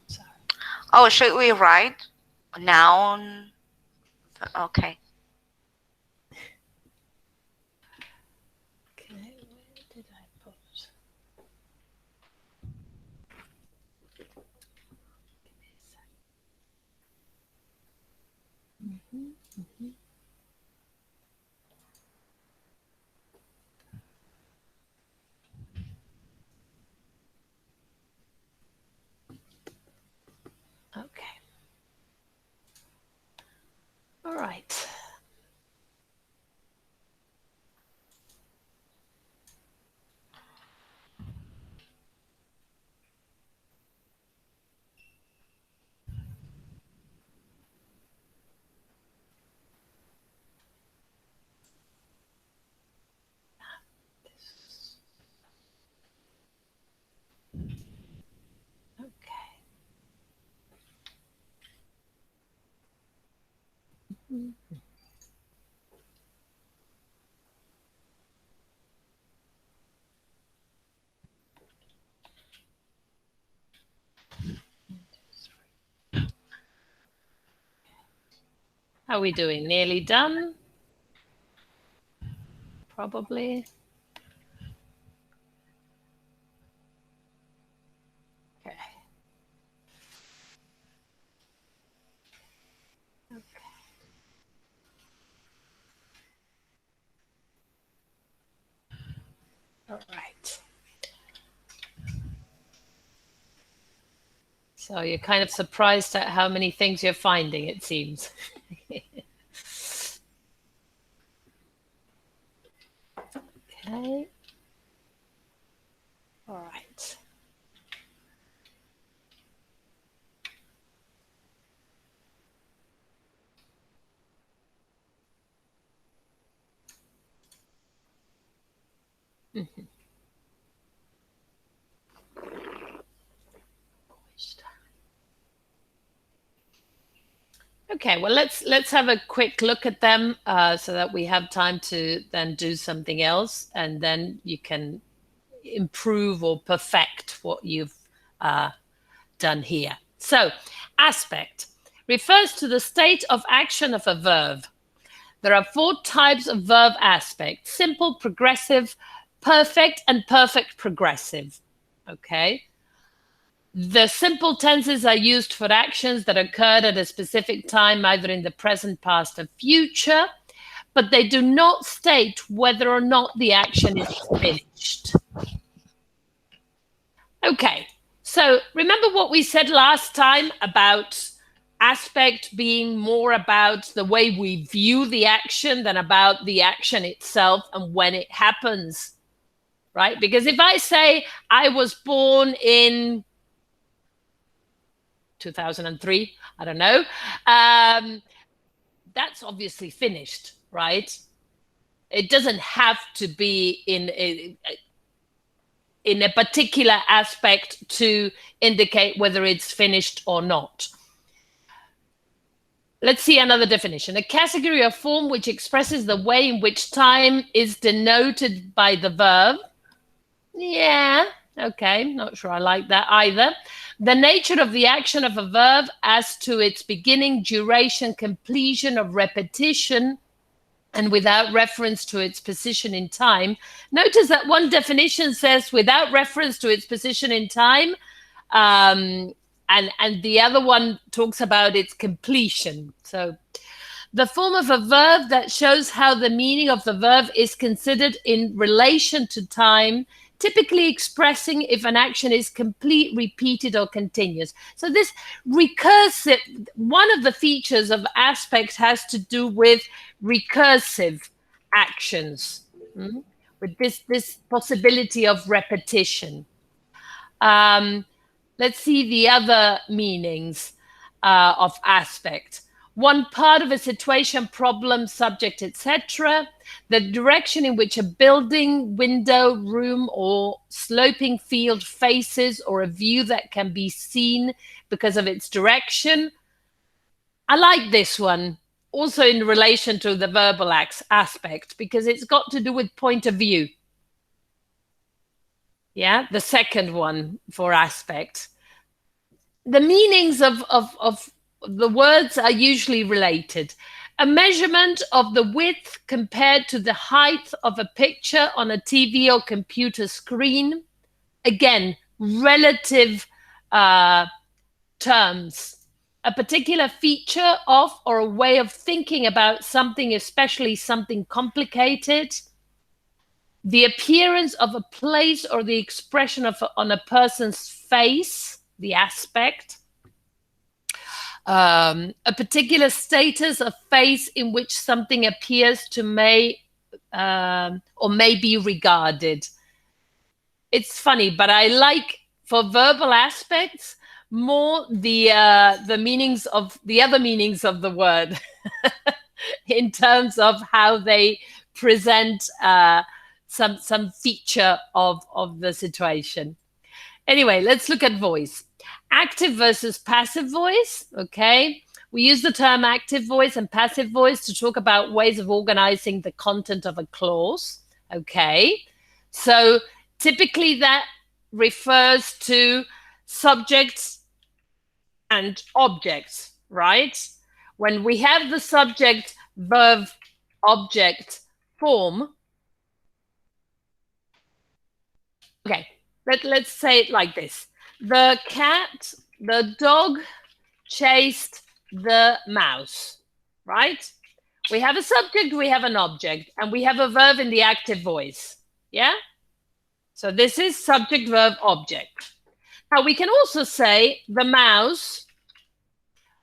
Sorry. Oh, should we write noun? Okay. Okay, where did I put? Give me a sec. Okay. All right. Okay. How are we doing? Nearly done? Probably. All right. So you're kind of surprised at how many things you're finding, it seems. Okay. All right. Mm-hmm. Okay, well, let's have a quick look at them so that we have time to then do something else, and then you can improve or perfect what you've done here. So, aspect refers to the state of action of a verb. There are 4 types of verb aspect: simple, progressive, perfect, and perfect progressive. Okay. The simple tenses are used for actions that occurred at a specific time, either in the present, past, or future, but they do not state whether or not the action is finished. Okay, so remember what we said last time about aspect being more about the way we view the action than about the action itself and when it happens, right? Because if I say I was born in 2003, I don't know, that's obviously finished, right? It doesn't have to be in a particular aspect to indicate whether it's finished or not. Let's see another definition. A category or form which expresses the way in which time is denoted by the verb. Yeah, okay, not sure I like that either. The nature of the action of a verb as to its beginning, duration, completion, or repetition, and without reference to its position in time. Notice that one definition says without reference to its position in time, and the other one talks about its completion. So the form of a verb that shows how the meaning of the verb is considered in relation to time, typically expressing if an action is complete, repeated, or continuous. So this recursive, one of the features of aspect has to do with recursive actions, with this possibility of repetition. Let's see the other meanings of aspect. One part of a situation, problem, subject, etc. The direction in which a building, window, room, or sloping field faces, or a view that can be seen because of its direction. I like this one, also in relation to the verbal aspect, because it's got to do with point of view. Yeah, the second one for aspect. The meanings of the words are usually related. A measurement of the width compared to the height of a picture on a TV or computer screen. Again, relative terms. A particular feature of or a way of thinking about something, especially something complicated. The appearance of a place or the expression of on a person's face, the aspect. A particular status of face in which something appears to may or may be regarded. It's funny, but I like for verbal aspects more the meanings of the other meanings of the word in terms of how they present some feature of the situation. Anyway, let's look at voice. Active versus passive voice, okay? We use the term active voice and passive voice to talk about ways of organizing the content of a clause, okay? So typically that refers to subjects and objects, right? When we have the subject, verb, object form, okay, let's say it like this. The dog chased the mouse, right? We have a subject, we have an object, and we have a verb in the active voice, yeah? So this is subject, verb, object. Now we can also say the mouse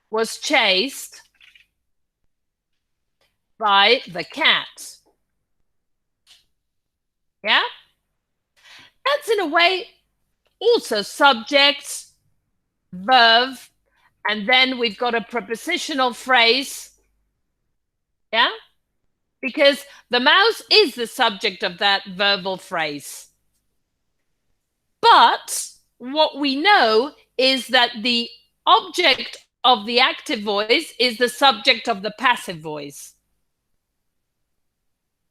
was chased by the cat. Yeah? That's in a way also subject, verb, and then we've got a prepositional phrase. Yeah? Because the mouse is the subject of that verbal phrase. But what we know is that the object of the active voice is the subject of the passive voice.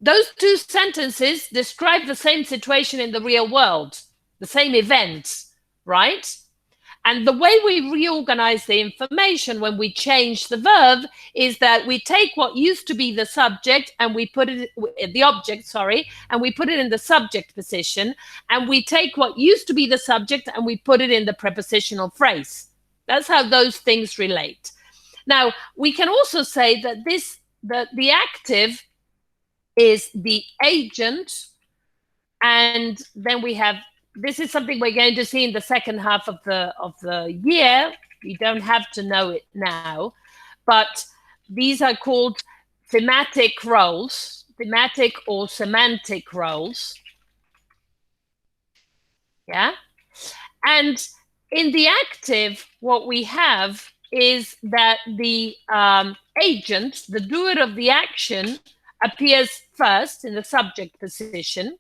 Those two sentences describe the same situation in the real world, the same event, right? And the way we reorganize the information when we change the verb is that we take what used to be the subject and we put it, the object, sorry, and we put it in the subject position, and we take what used to be the subject and we put it in the prepositional phrase. That's how those things relate. Now, we can also say that the active is the agent, and then we have, this is something we're going to see in the second half of the year. You don't have to know it now, but these are called thematic roles, thematic or semantic roles. Yeah. And in the active, what we have is that the agent, the doer of the action, appears first in the subject position,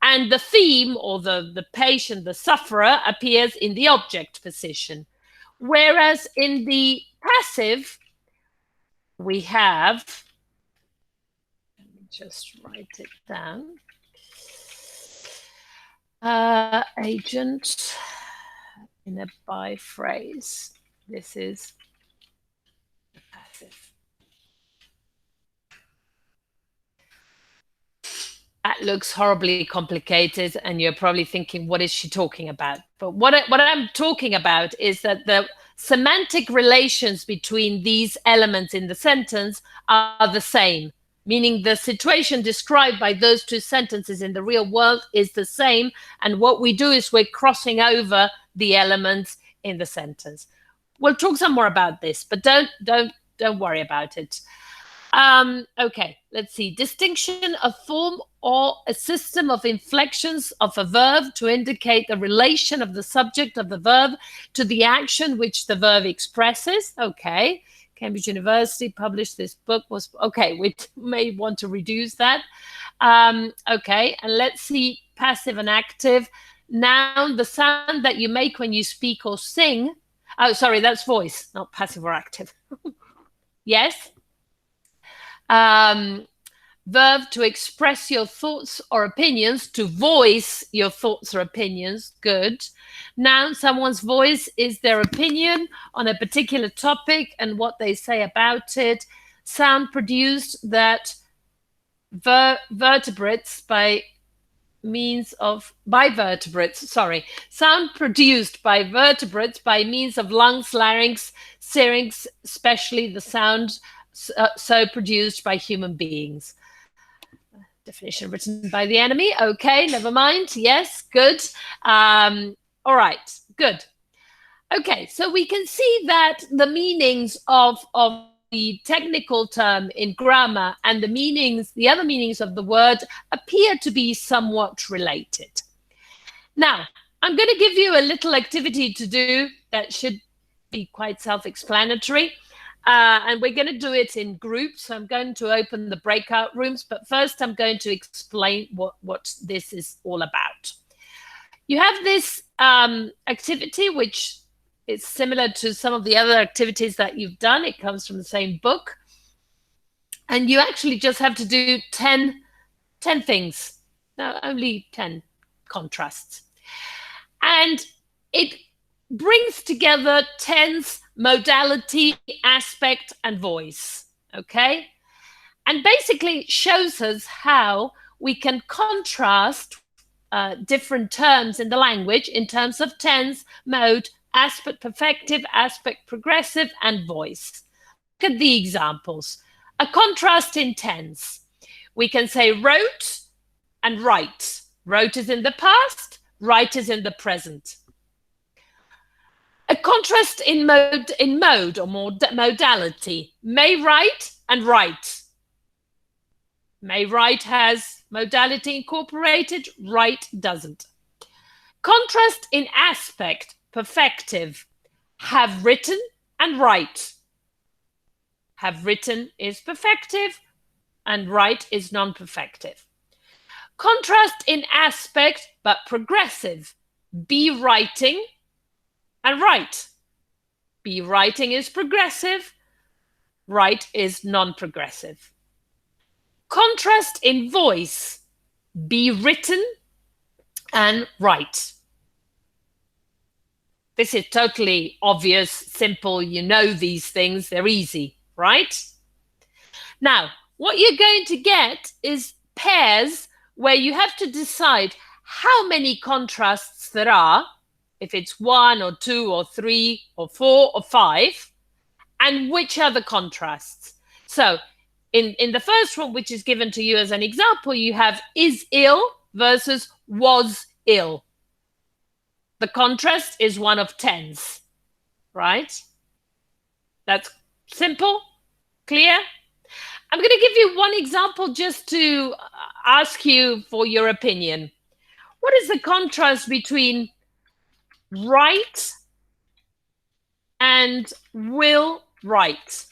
and the theme, or the patient, the sufferer, appears in the object position. Whereas in the passive, we have, let me just write it down, agent in a by phrase. This is the passive. That looks horribly complicated, and you're probably thinking, what is she talking about? But what I'm talking about is that the semantic relations between these elements in the sentence are the same, meaning the situation described by those two sentences in the real world is the same, and what we do is we're crossing over the elements in the sentence. We'll talk some more about this, but don't worry about it. Okay, let's see. Distinction, a form or a system of inflections of a verb to indicate the relation of the subject of the verb to the action which the verb expresses. Okay, Cambridge University published this book. Okay, we may want to reduce that. Okay, and let's see passive and active. Noun, the sound that you make when you speak or sing. Oh, sorry, that's voice, not passive or active. Yes. Verb, to express your thoughts or opinions, to voice your thoughts or opinions. Good. Noun, someone's voice is their opinion on a particular topic and what they say about it. Sound, produced that vertebrates by vertebrates, sound produced by vertebrates by means of lungs, larynx, syrinx, especially the sound so produced by human beings. Definition written by the enemy. Okay, never mind. Yes, good. All right, good. Okay, so we can see that the meanings of the technical term in grammar and the other meanings of the word appear to be somewhat related. Now, I'm going to give you a little activity to do that should be quite self-explanatory. And we're going to do it in groups. So I'm going to open the breakout rooms, but first I'm going to explain what this is all about. You have this activity, which is similar to some of the other activities that you've done. It comes from the same book. And you actually just have to do 10 things. No, only 10 contrasts. And it brings together tense, modality, aspect, and voice. Okay? And basically shows us how we can contrast different terms in the language in terms of tense, mode, aspect perfective, aspect progressive, and voice. Look at the examples. A contrast in tense. We can say wrote and write. Wrote is in the past, write is in the present. A contrast in mode or modality. May write and write. May write has modality incorporated, write doesn't. Contrast in aspect, perfective. Have written and write. Have written is perfective and write is non-perfective. Contrast in aspect but progressive. Be writing and write. Be writing is progressive, write is non-progressive. Contrast in voice. Be written and write. This is totally obvious, simple. You know these things, they're easy, right? Now, what you're going to get is pairs where you have to decide how many contrasts there are, if it's 1 or 2 or 3 or 4 or 5, and which are the contrasts. So in the first one, which is given to you as an example, you have is ill versus was ill. The contrast is one of tens, right? That's simple, clear? I'm going to give you one example just to ask you for your opinion. What is the contrast between write and will write?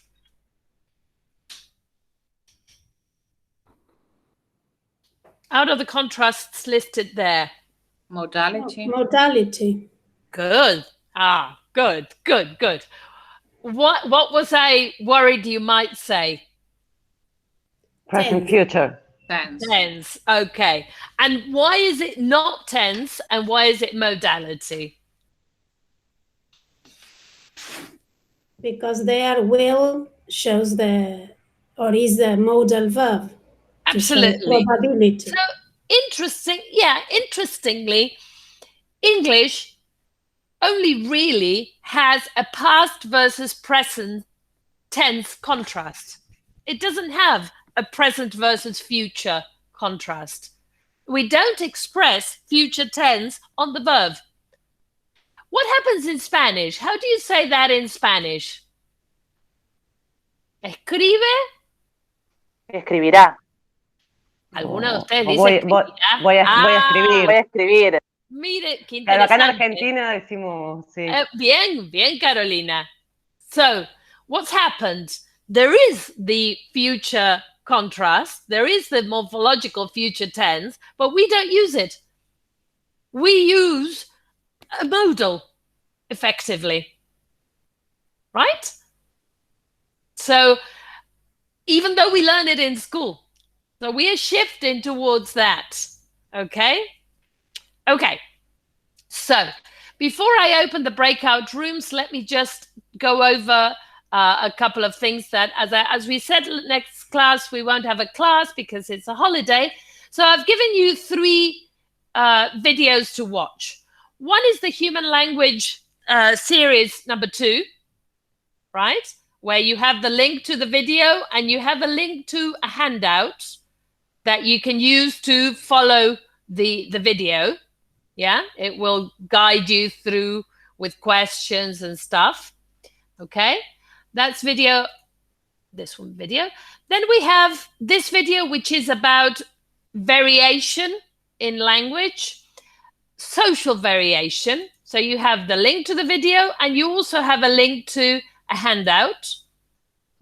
Out of the contrasts listed there. Modality. Modality. Good. Good. What was I worried you might say? Present, Tense. future. Tense. Tense. Okay. And why is it not tense and why is it modality? Because there will shows the, or is the modal verb. Absolutely. Probability. So interestingly, English only really has a past versus present tense contrast. It doesn't have a present versus future contrast. We don't express future tense on the verb. What happens in Spanish? How do you say that in Spanish? Escribe. Escribirá. ¿Alguno de ustedes O dice voy a escribirá? voy a escribir. Voy a escribir. Mire, qué Claro, acá en interesante. Argentina decimos, sí. Bien, Carolina. So, what's happened? There is the future contrast, there is the morphological future tense, but we don't use it. We use a modal, effectively. Right? So, even though we learn it in school, so we are shifting towards that. Okay? Okay. So, before I open the breakout rooms, let me just go over a couple of things that, as we said, next class, we won't have a class because it's a holiday. So I've given you 3 videos to watch. One is the Human Language series number 2, right? Where you have the link to the video and you have a link to a handout that you can use to follow the video. Yeah, it will guide you through with questions and stuff. Okay, that's video, this one video. Then we have this video, which is about variation in language, social variation. So you have the link to the video and you also have a link to a handout.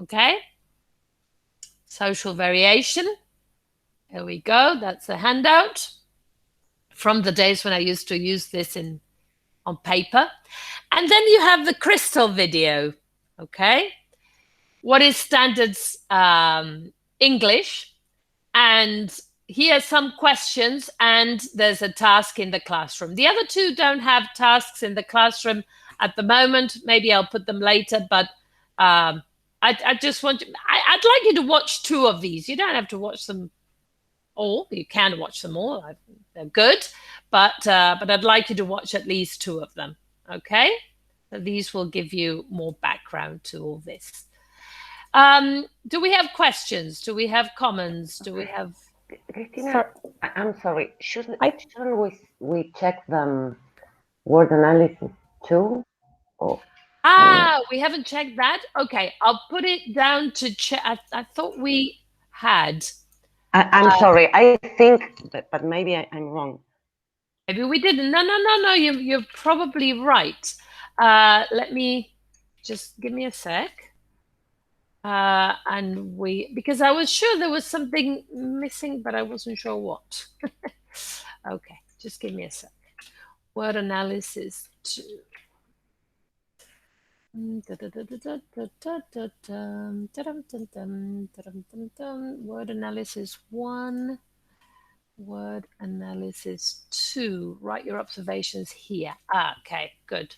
Okay, social variation. There we go. That's a handout from the days when I used to use this on paper. And then you have the crystal video, okay? What is standards English? And here are some questions and there's a task in the classroom. The other 2 don't have tasks in the classroom at the moment. Maybe I'll put them later, but I just want to, I'd like you to watch 2 of these. You don't have to watch them all. You can watch them all. They're good, but I'd like you to watch at least 2 of them. Okay, so these will give you more background to all this. Do we have questions? Do we have comments? Do we have Cristina, I'm sorry. Shouldn't we check the word analysis too? Or, We haven't checked that. Okay, I'll put it down to check. I thought we had. I'm sorry. I think, but maybe I'm wrong. Maybe we didn't. No. You're probably right. Let me just give me a sec. And because I was sure there was something missing, but I wasn't sure what. Okay, just give me a sec. Word analysis 2. Word analysis 1. Word analysis 2. Write your observations here. Okay, good.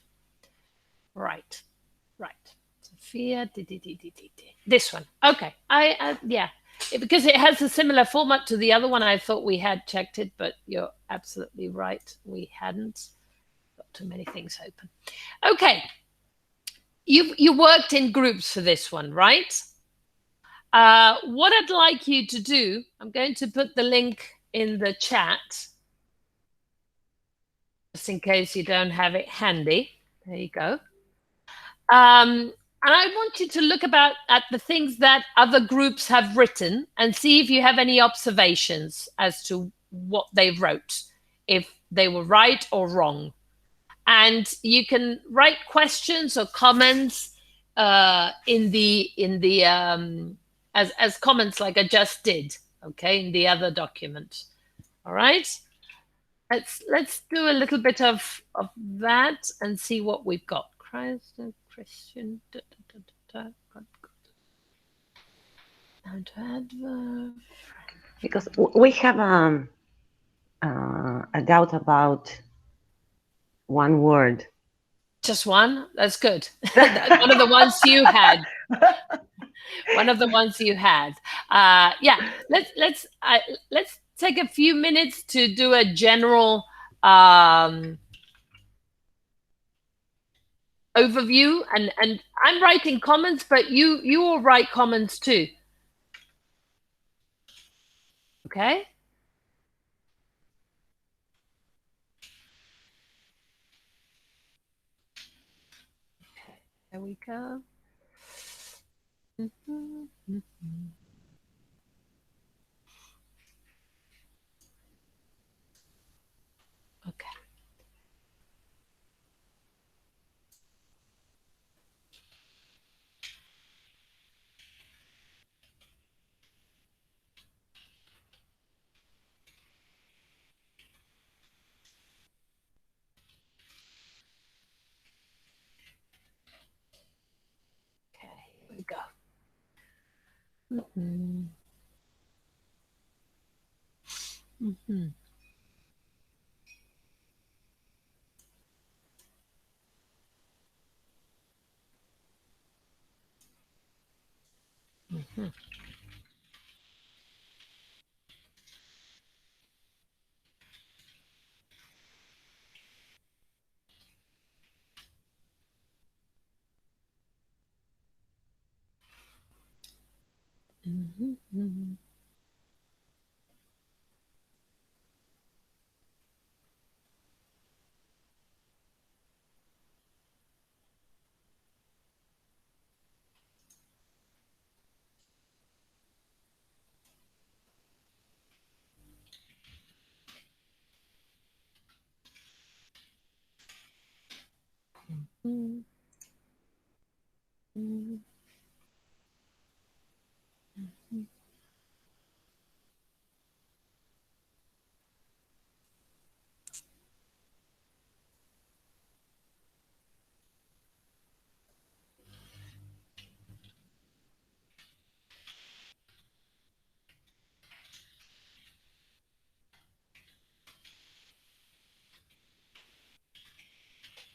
Right. Sophia, this one. Okay. Yeah. Because it has a similar format to the other one, I thought we had checked it, but you're absolutely right. We hadn't. Got too many things open. Okay. You worked in groups for this one, right? What I'd like you to do, I'm going to put the link in the chat, just in case you don't have it handy. There you go. And I want you to look at the things that other groups have written and see if you have any observations as to what they wrote, if they were right or wrong. And you can write questions or comments in the as comments like I just did, okay, in the other document. All right. Let's do a little bit of that and see what we've got. Christian. And adverb. Because we have a doubt about one word. Just one? That's good. One of the ones you had. One of the ones you had. Yeah. Let's take a few minutes to do a general overview, and I'm writing comments, but you will write comments too. Okay. There we go. Okay. Okay, here we go.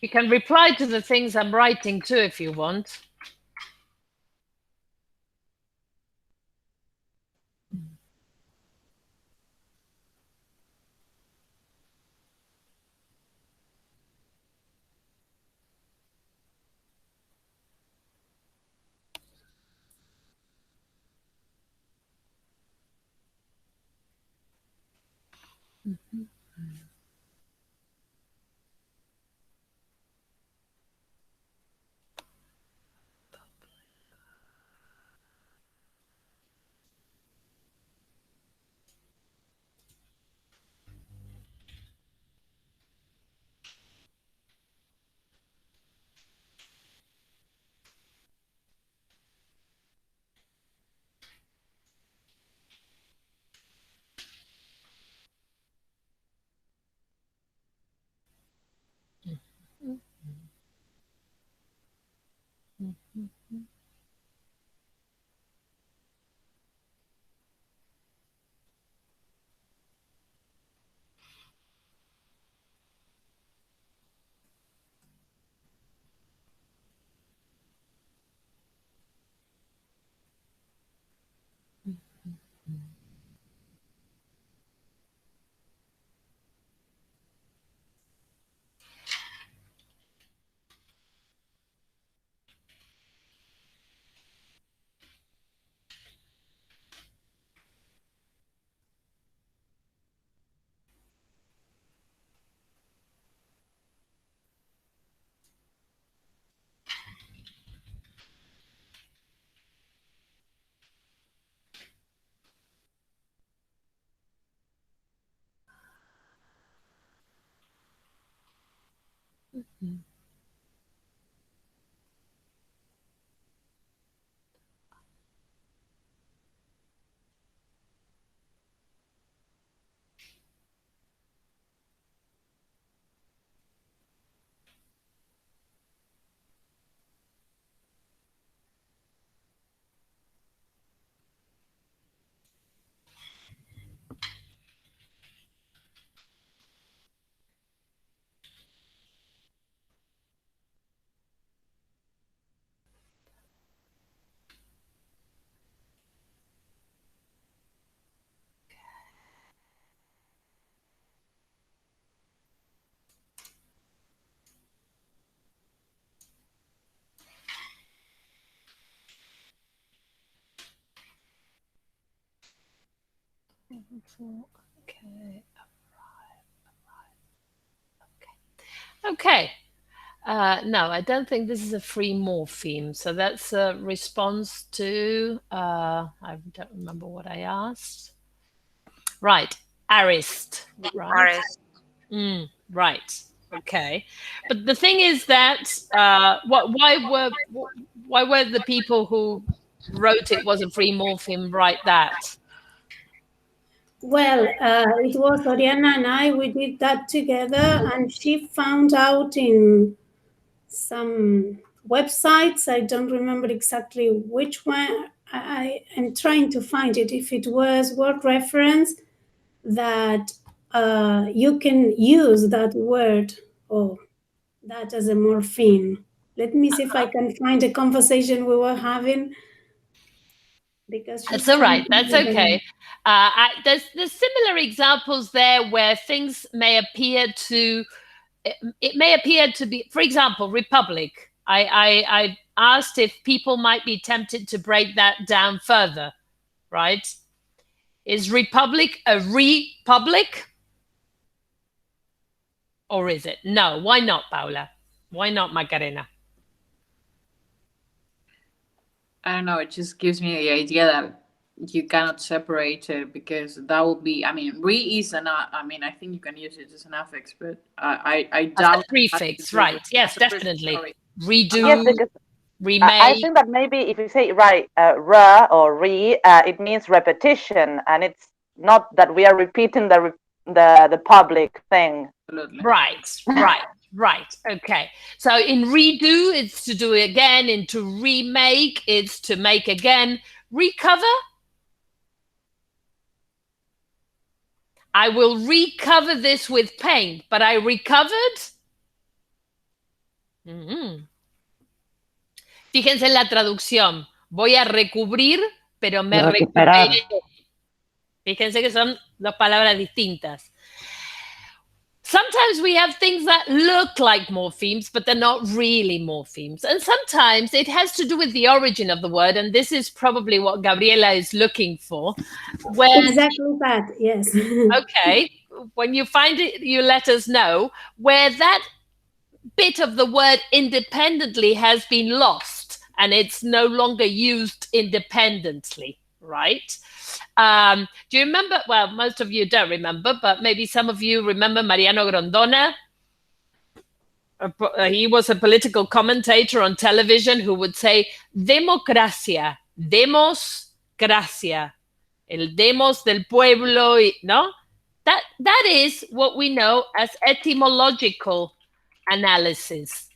You can reply to the things I'm writing too if you want. Okay. Okay. No, I don't think this is a free morpheme. So that's a response to, I don't remember what I asked. Right. Arist. Right. Right. Okay. But the thing is that why were the people who wrote it was a free morpheme write that? Well, it was Oriana and I, we did that together, and she found out in some websites, I don't remember exactly which one, I am trying to find it, if it was Word Reference, that you can use that word or that as a morpheme. Let me see if I can find a conversation we were having, because she's That's all trying right. to That's do them. okay. There's similar examples there where things may appear to it may appear to be, for example, republic. I asked if people might be tempted to break that down further, right? Is republic a republic? Or is it? No. Why not, Paula? Why not, Macarena? I don't know. It just gives me the idea that you cannot separate it, because that would be. I mean, re is an. I mean, I think you can use it as an affix, but I As a doubt prefix, right? Yes, as a prefix, definitely. sorry. Redo, Yes, because I remake. think that maybe if you say right, ra or re, it means repetition, and it's not that we are repeating the public thing. Absolutely. Right. Okay. So in redo, it's to do it again. And to remake, it's to make again. Recover. I will recover this with paint, but I recovered. Fíjense en la traducción. Voy a recubrir, pero me Recuperar. recuperé. Fíjense que son dos palabras distintas. Sometimes we have things that look like morphemes, but they're not really morphemes. And sometimes it has to do with the origin of the word. And this is probably what Gabriela is looking for. Exactly that, yes. Okay, when you find it, you let us know where that bit of the word independently has been lost and it's no longer used independently, right? Do you remember? Well, most of you don't remember, but maybe some of you remember Mariano Grondona. He was a political commentator on television who would say, democracia, demos gracia, el demos del pueblo, no? That is what we know as etymological analysis.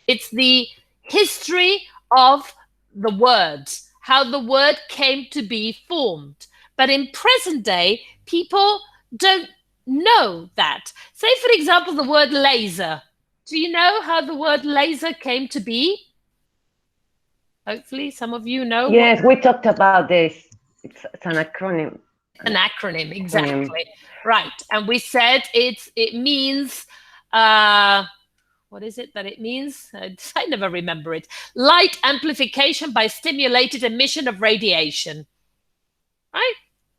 It's the history of the words, how the word came to be formed. But in present day, people don't know that. Say, for example, the word laser. Do you know how the word laser came to be? Hopefully some of you know. Yes, we talked about this. It's an acronym. An acronym, exactly. Right. And we said it means, what is it that it means? I never remember it. Light amplification by stimulated emission of radiation. Right?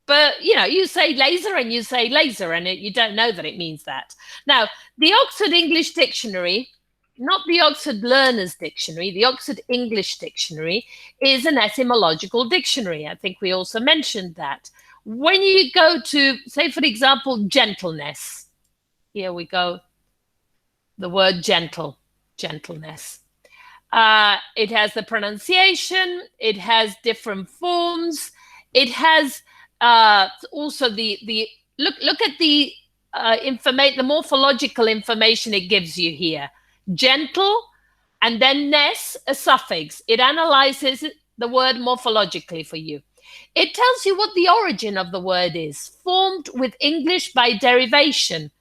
But, you know, you say laser and you say laser and you don't know that it means that. Now, the Oxford English Dictionary, not the Oxford Learners Dictionary, the Oxford English Dictionary is an etymological dictionary. I think we also mentioned that. When you go to, say, for example, gentleness, here we go, the word gentle, gentleness. It has the pronunciation, it has different forms, it has also the look at the the morphological information it gives you here. Gentle, and then ness, a suffix. It analyzes the word morphologically for you. It tells you what the origin of the word is, formed with English by derivation.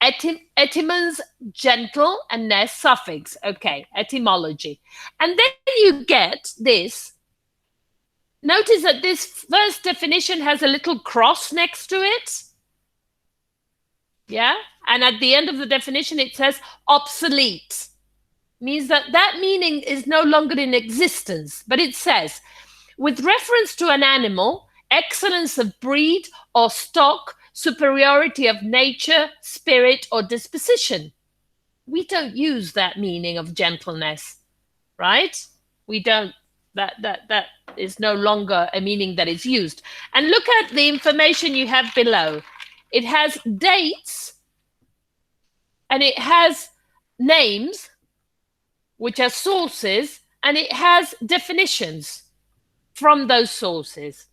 Etymons, gentle, and ness, suffix. Okay, etymology. And then you get this. Notice that this first definition has a little cross next to it. Yeah? And at the end of the definition, it says obsolete. Means that that meaning is no longer in existence. But it says, with reference to an animal, excellence of breed or stock, superiority of nature, spirit, or disposition. We don't use that meaning of gentleness, right? We don't. That is no longer a meaning that is used. And look at the information you have below. It has dates and it has names, which are sources, and it has definitions from those sources.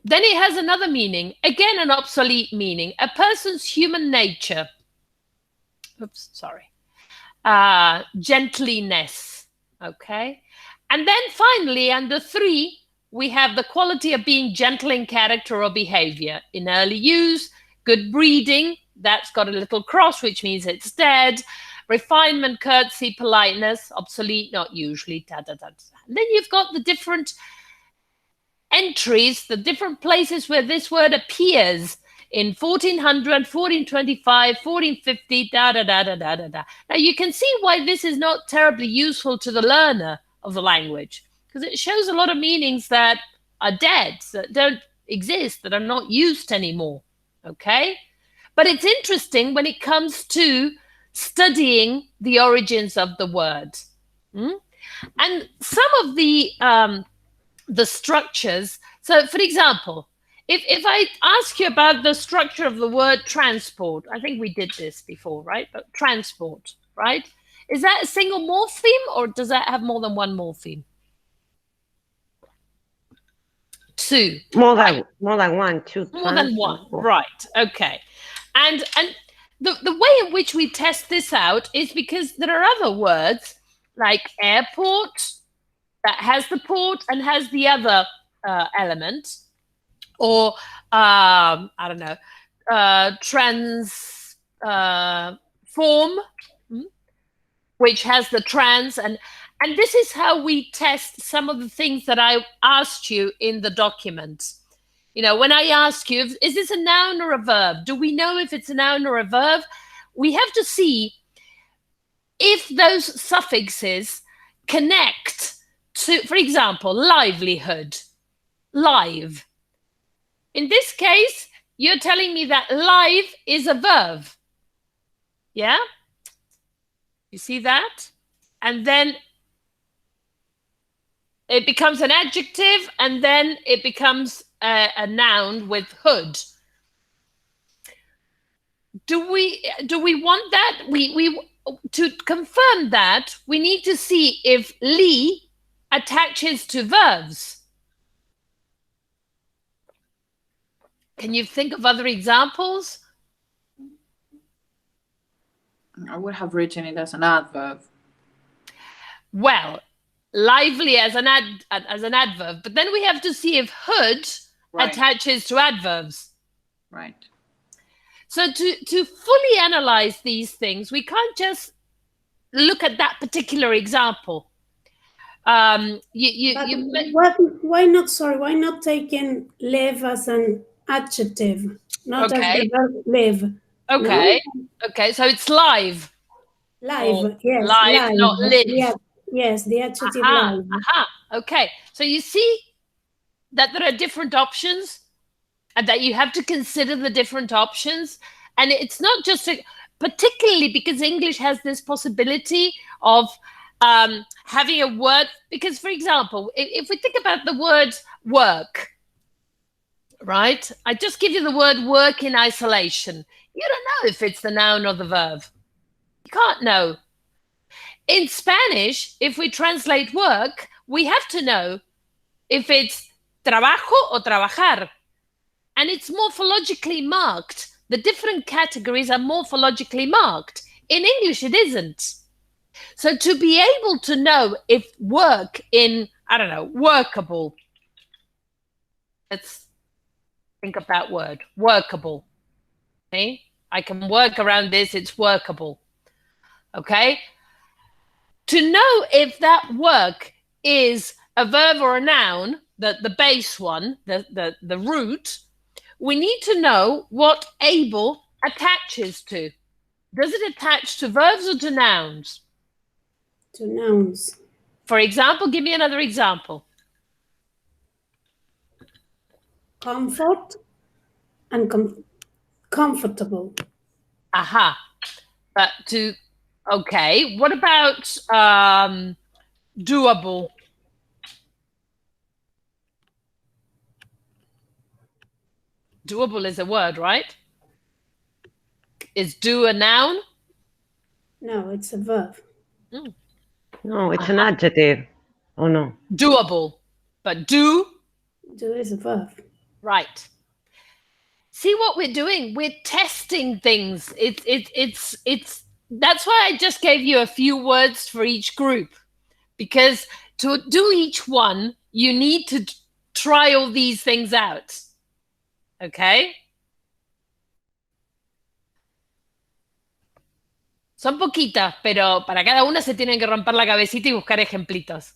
Then it has another meaning, again an obsolete meaning, a person's human nature. Oops, sorry. Gentliness, okay? And then finally, under 3, we have the quality of being gentle in character or behavior. In early use, good breeding, that's got a little cross, which means it's dead. Refinement, courtesy, politeness, obsolete, not usually, da, da, da, da. And then you've got the different entries, the different places where this word appears in 1400, 1425, 1450, da, da, da, da, da, da, da. Now, you can see why this is not terribly useful to the learner of the language, because it shows a lot of meanings that are dead, that don't exist, that are not used anymore, okay? But it's interesting when it comes to studying the origins of the word. And some of the structures, so for example, if I ask you about the structure of the word transport, I think we did this before, right? But transport, right? Is that a single morpheme or does that have more than one morpheme? 2. More than one, 2. More than one, right? Okay, and the way in which we test this out is because there are other words like airport that has the port and has the other element, or I don't know, transform, which has the trans, and this is how we test some of the things that I asked you in the document. You know, when I ask you, is this a noun or a verb? Do we know if it's a noun or a verb? We have to see if those suffixes connect to, for example, livelihood, live. In this case, you're telling me that live is a verb. Yeah? You see that? And then it becomes an adjective, and then it becomes a noun with hood. Do we want that? We to confirm that, we need to see if li attaches to verbs. Can you think of other examples? I would have written it as an adverb. Well, lively as an adverb, but then we have to see if hood attaches to adverbs. Right. So to fully analyze these things, we can't just look at that particular example. Why not taking live as an adjective, not as the verb live? Okay. No? Okay, so it's live. Live, yes. Live, not live. Yeah, yes, the adjective live. Okay, so you see that there are different options and that you have to consider the different options. And it's not just, particularly because English has this possibility of having a word. Because, for example, if we think about the word work, right? I just give you the word work in isolation. You don't know if it's the noun or the verb. You can't know. In Spanish, if we translate work, we have to know if it's trabajo or trabajar. And it's morphologically marked. The different categories are morphologically marked. In English, it isn't. So to be able to know if work in, I don't know, workable. Let's think of that word, workable. Okay, I can work around this, it's workable. Okay, to know if that work is a verb or a noun, the base one, the root, we need to know what able attaches to. Does it attach to verbs or to nouns? To nouns. For example, give me another example. Comfort and comfortable. Aha. Okay. What about doable? Doable is a word, right? Is do a noun? No, it's a verb. No, it's an adjective. Oh, no. Doable. But do? Do is a verb. Right. See what we're doing? We're testing things. It's that's why I just gave you a few words for each group. Because to do each one, you need to try all these things out. Okay? Son poquitas, pero para cada una se tienen que romper la cabecita y buscar ejemplitos.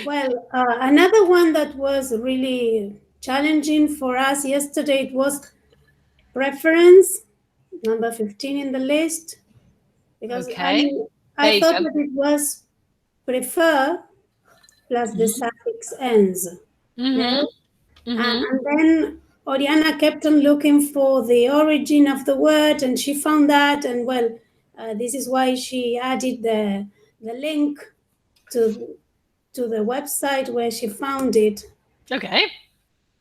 Well, another one that was really challenging for us yesterday, it was preference, number 15 in the list. Because I thought that it was prefer plus the suffix ends. Yeah? And then Oriana kept on looking for the origin of the word, and she found that, and well, this is why she added the link to the website where she found it. Okay,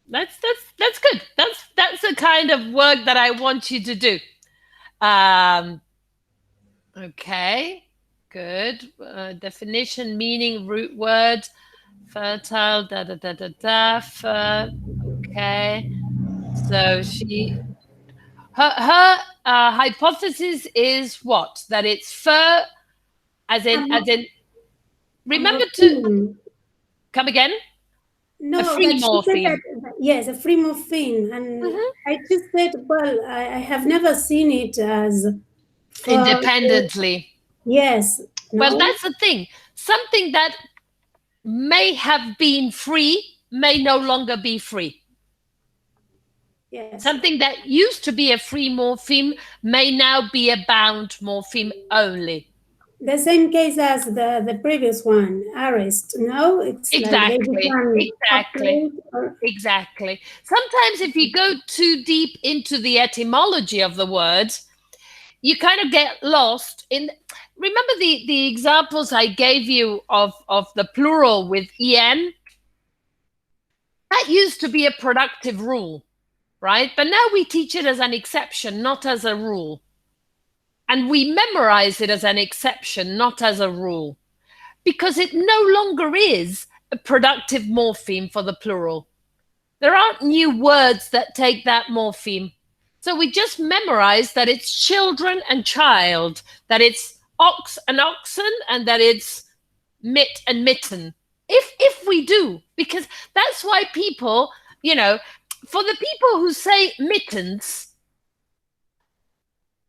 that's good. That's the kind of work that I want you to do. Okay, good. Definition, meaning, root word, fertile, okay. So her hypothesis is what? That it's fur, as in. Remember to come again. No, a free morpheme. Yes, a free morpheme, and I just said, well, I have never seen it as independently. Yes. No? Well, that's the thing. Something that may have been free may no longer be free. Yes. Something that used to be a free morpheme may now be a bound morpheme only. The same case as the previous one, arrest. No, it's like they become Exactly. Exactly. Sometimes if you go too deep into the etymology of the word, you kind of get lost in. Remember the examples I gave you of the plural with en? That used to be a productive rule, right? But now we teach it as an exception, not as a rule. And we memorize it as an exception, not as a rule, because it no longer is a productive morpheme for the plural. There aren't new words that take that morpheme. So we just memorize that it's children and child, that it's ox and oxen, and that it's mit and mitten. If we do, because that's why people, for the people who say mittens,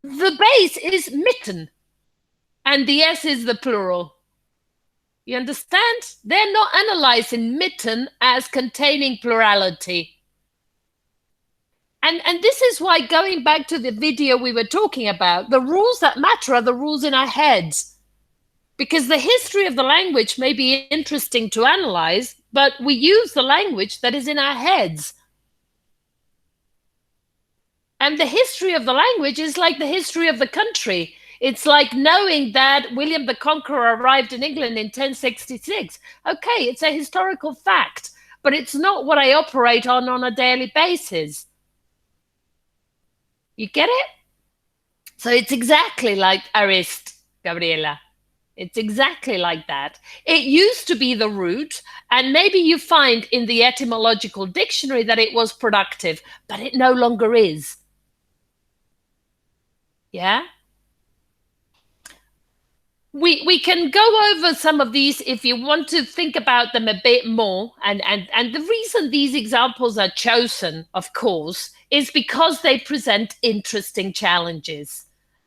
the base is mitten, and the S is the plural. You understand? They're not analyzing mitten as containing plurality. And this is why, going back to the video we were talking about, the rules that matter are the rules in our heads. Because the history of the language may be interesting to analyze, but we use the language that is in our heads. And the history of the language is like the history of the country. It's like knowing that William the Conqueror arrived in England in 1066. Okay, it's a historical fact, but it's not what I operate on a daily basis. You get it? So it's exactly like arist, Gabriela. It's exactly like that. It used to be the root, and maybe you find in the etymological dictionary that it was productive, but it no longer is. Yeah? We can go over some of these if you want to think about them a bit more. And the reason these examples are chosen, of course, is because they present interesting challenges.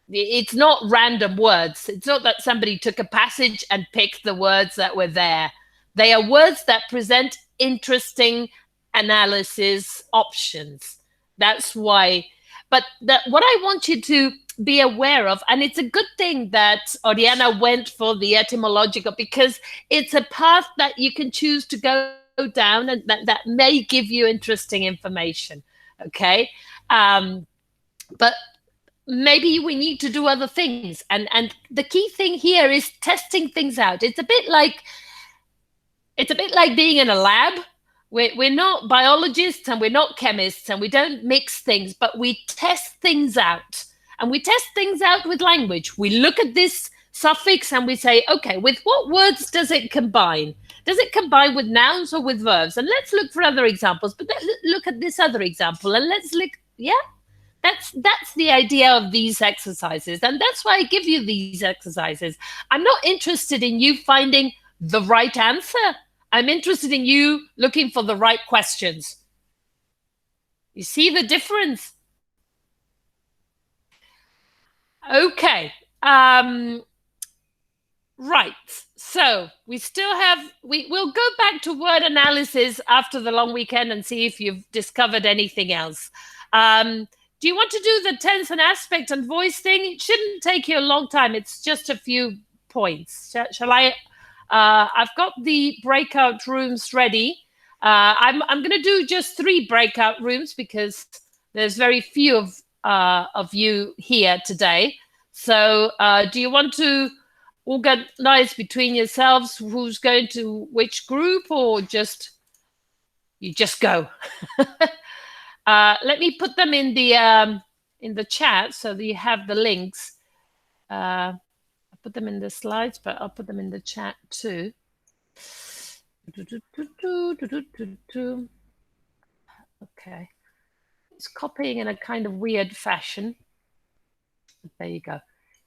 It's not random words. It's not that somebody took a passage and picked the words that were there. They are words that present interesting analysis options. That's why. But what I want you to be aware of, and it's a good thing that Oriana went for the etymological, because it's a path that you can choose to go down, and that may give you interesting information. Okay. But maybe we need to do other things. And the key thing here is testing things out. It's a bit like being in a lab. We're not biologists and we're not chemists, and we don't mix things, but we test things out. And we test things out with language. We look at this suffix and we say, okay, with what words does it combine? Does it combine with nouns or with verbs? And let's look for other examples, but let's look at this other example and let's look, yeah? That's the idea of these exercises. And that's why I give you these exercises. I'm not interested in you finding the right answer. I'm interested in you looking for the right questions. You see the difference? Okay. Right. So we still have, we'll go back to word analysis after the long weekend and see if you've discovered anything else. Do you want to do the tense and aspect and voice thing? It shouldn't take you a long time. It's just a few points. Shall I? I've got the breakout rooms ready. I'm going to do just 3 breakout rooms because there's very few of you here today. So do you want to organize between yourselves who's going to which group, or you just go? Let me put them in the chat so that you have the links. I'll put them in the slides, but I'll put them in the chat too. Okay. It's copying in a kind of weird fashion. There you go.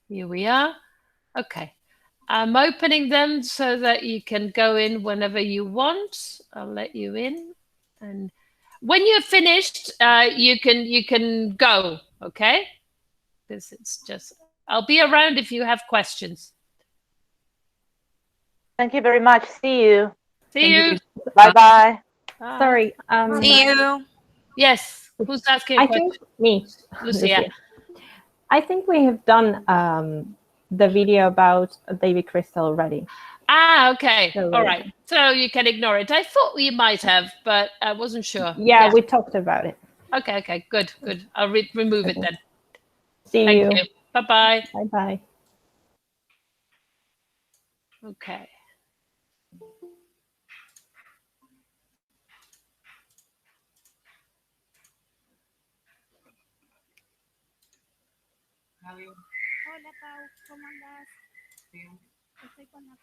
Here we are. Okay. I'm opening them so that you can go in whenever you want. I'll let you in. And when you're finished, you can go, okay? Because it's just, I'll be around if you have questions. Thank you very much. See you. See you. Bye-bye. Sorry. See you. Yes. Who's asking a question? Me, Lucia. I think we have done the video about David Crystal already. Ah, okay. So, All right. So you can ignore it. I thought we might have, but I wasn't sure. Yeah, we talked about it. Okay, okay. Good, good. I'll remove it then. See Thank you. you. Bye-bye. Bye-bye. Okay. Hola, Pau, ¿cómo andas? Estoy con la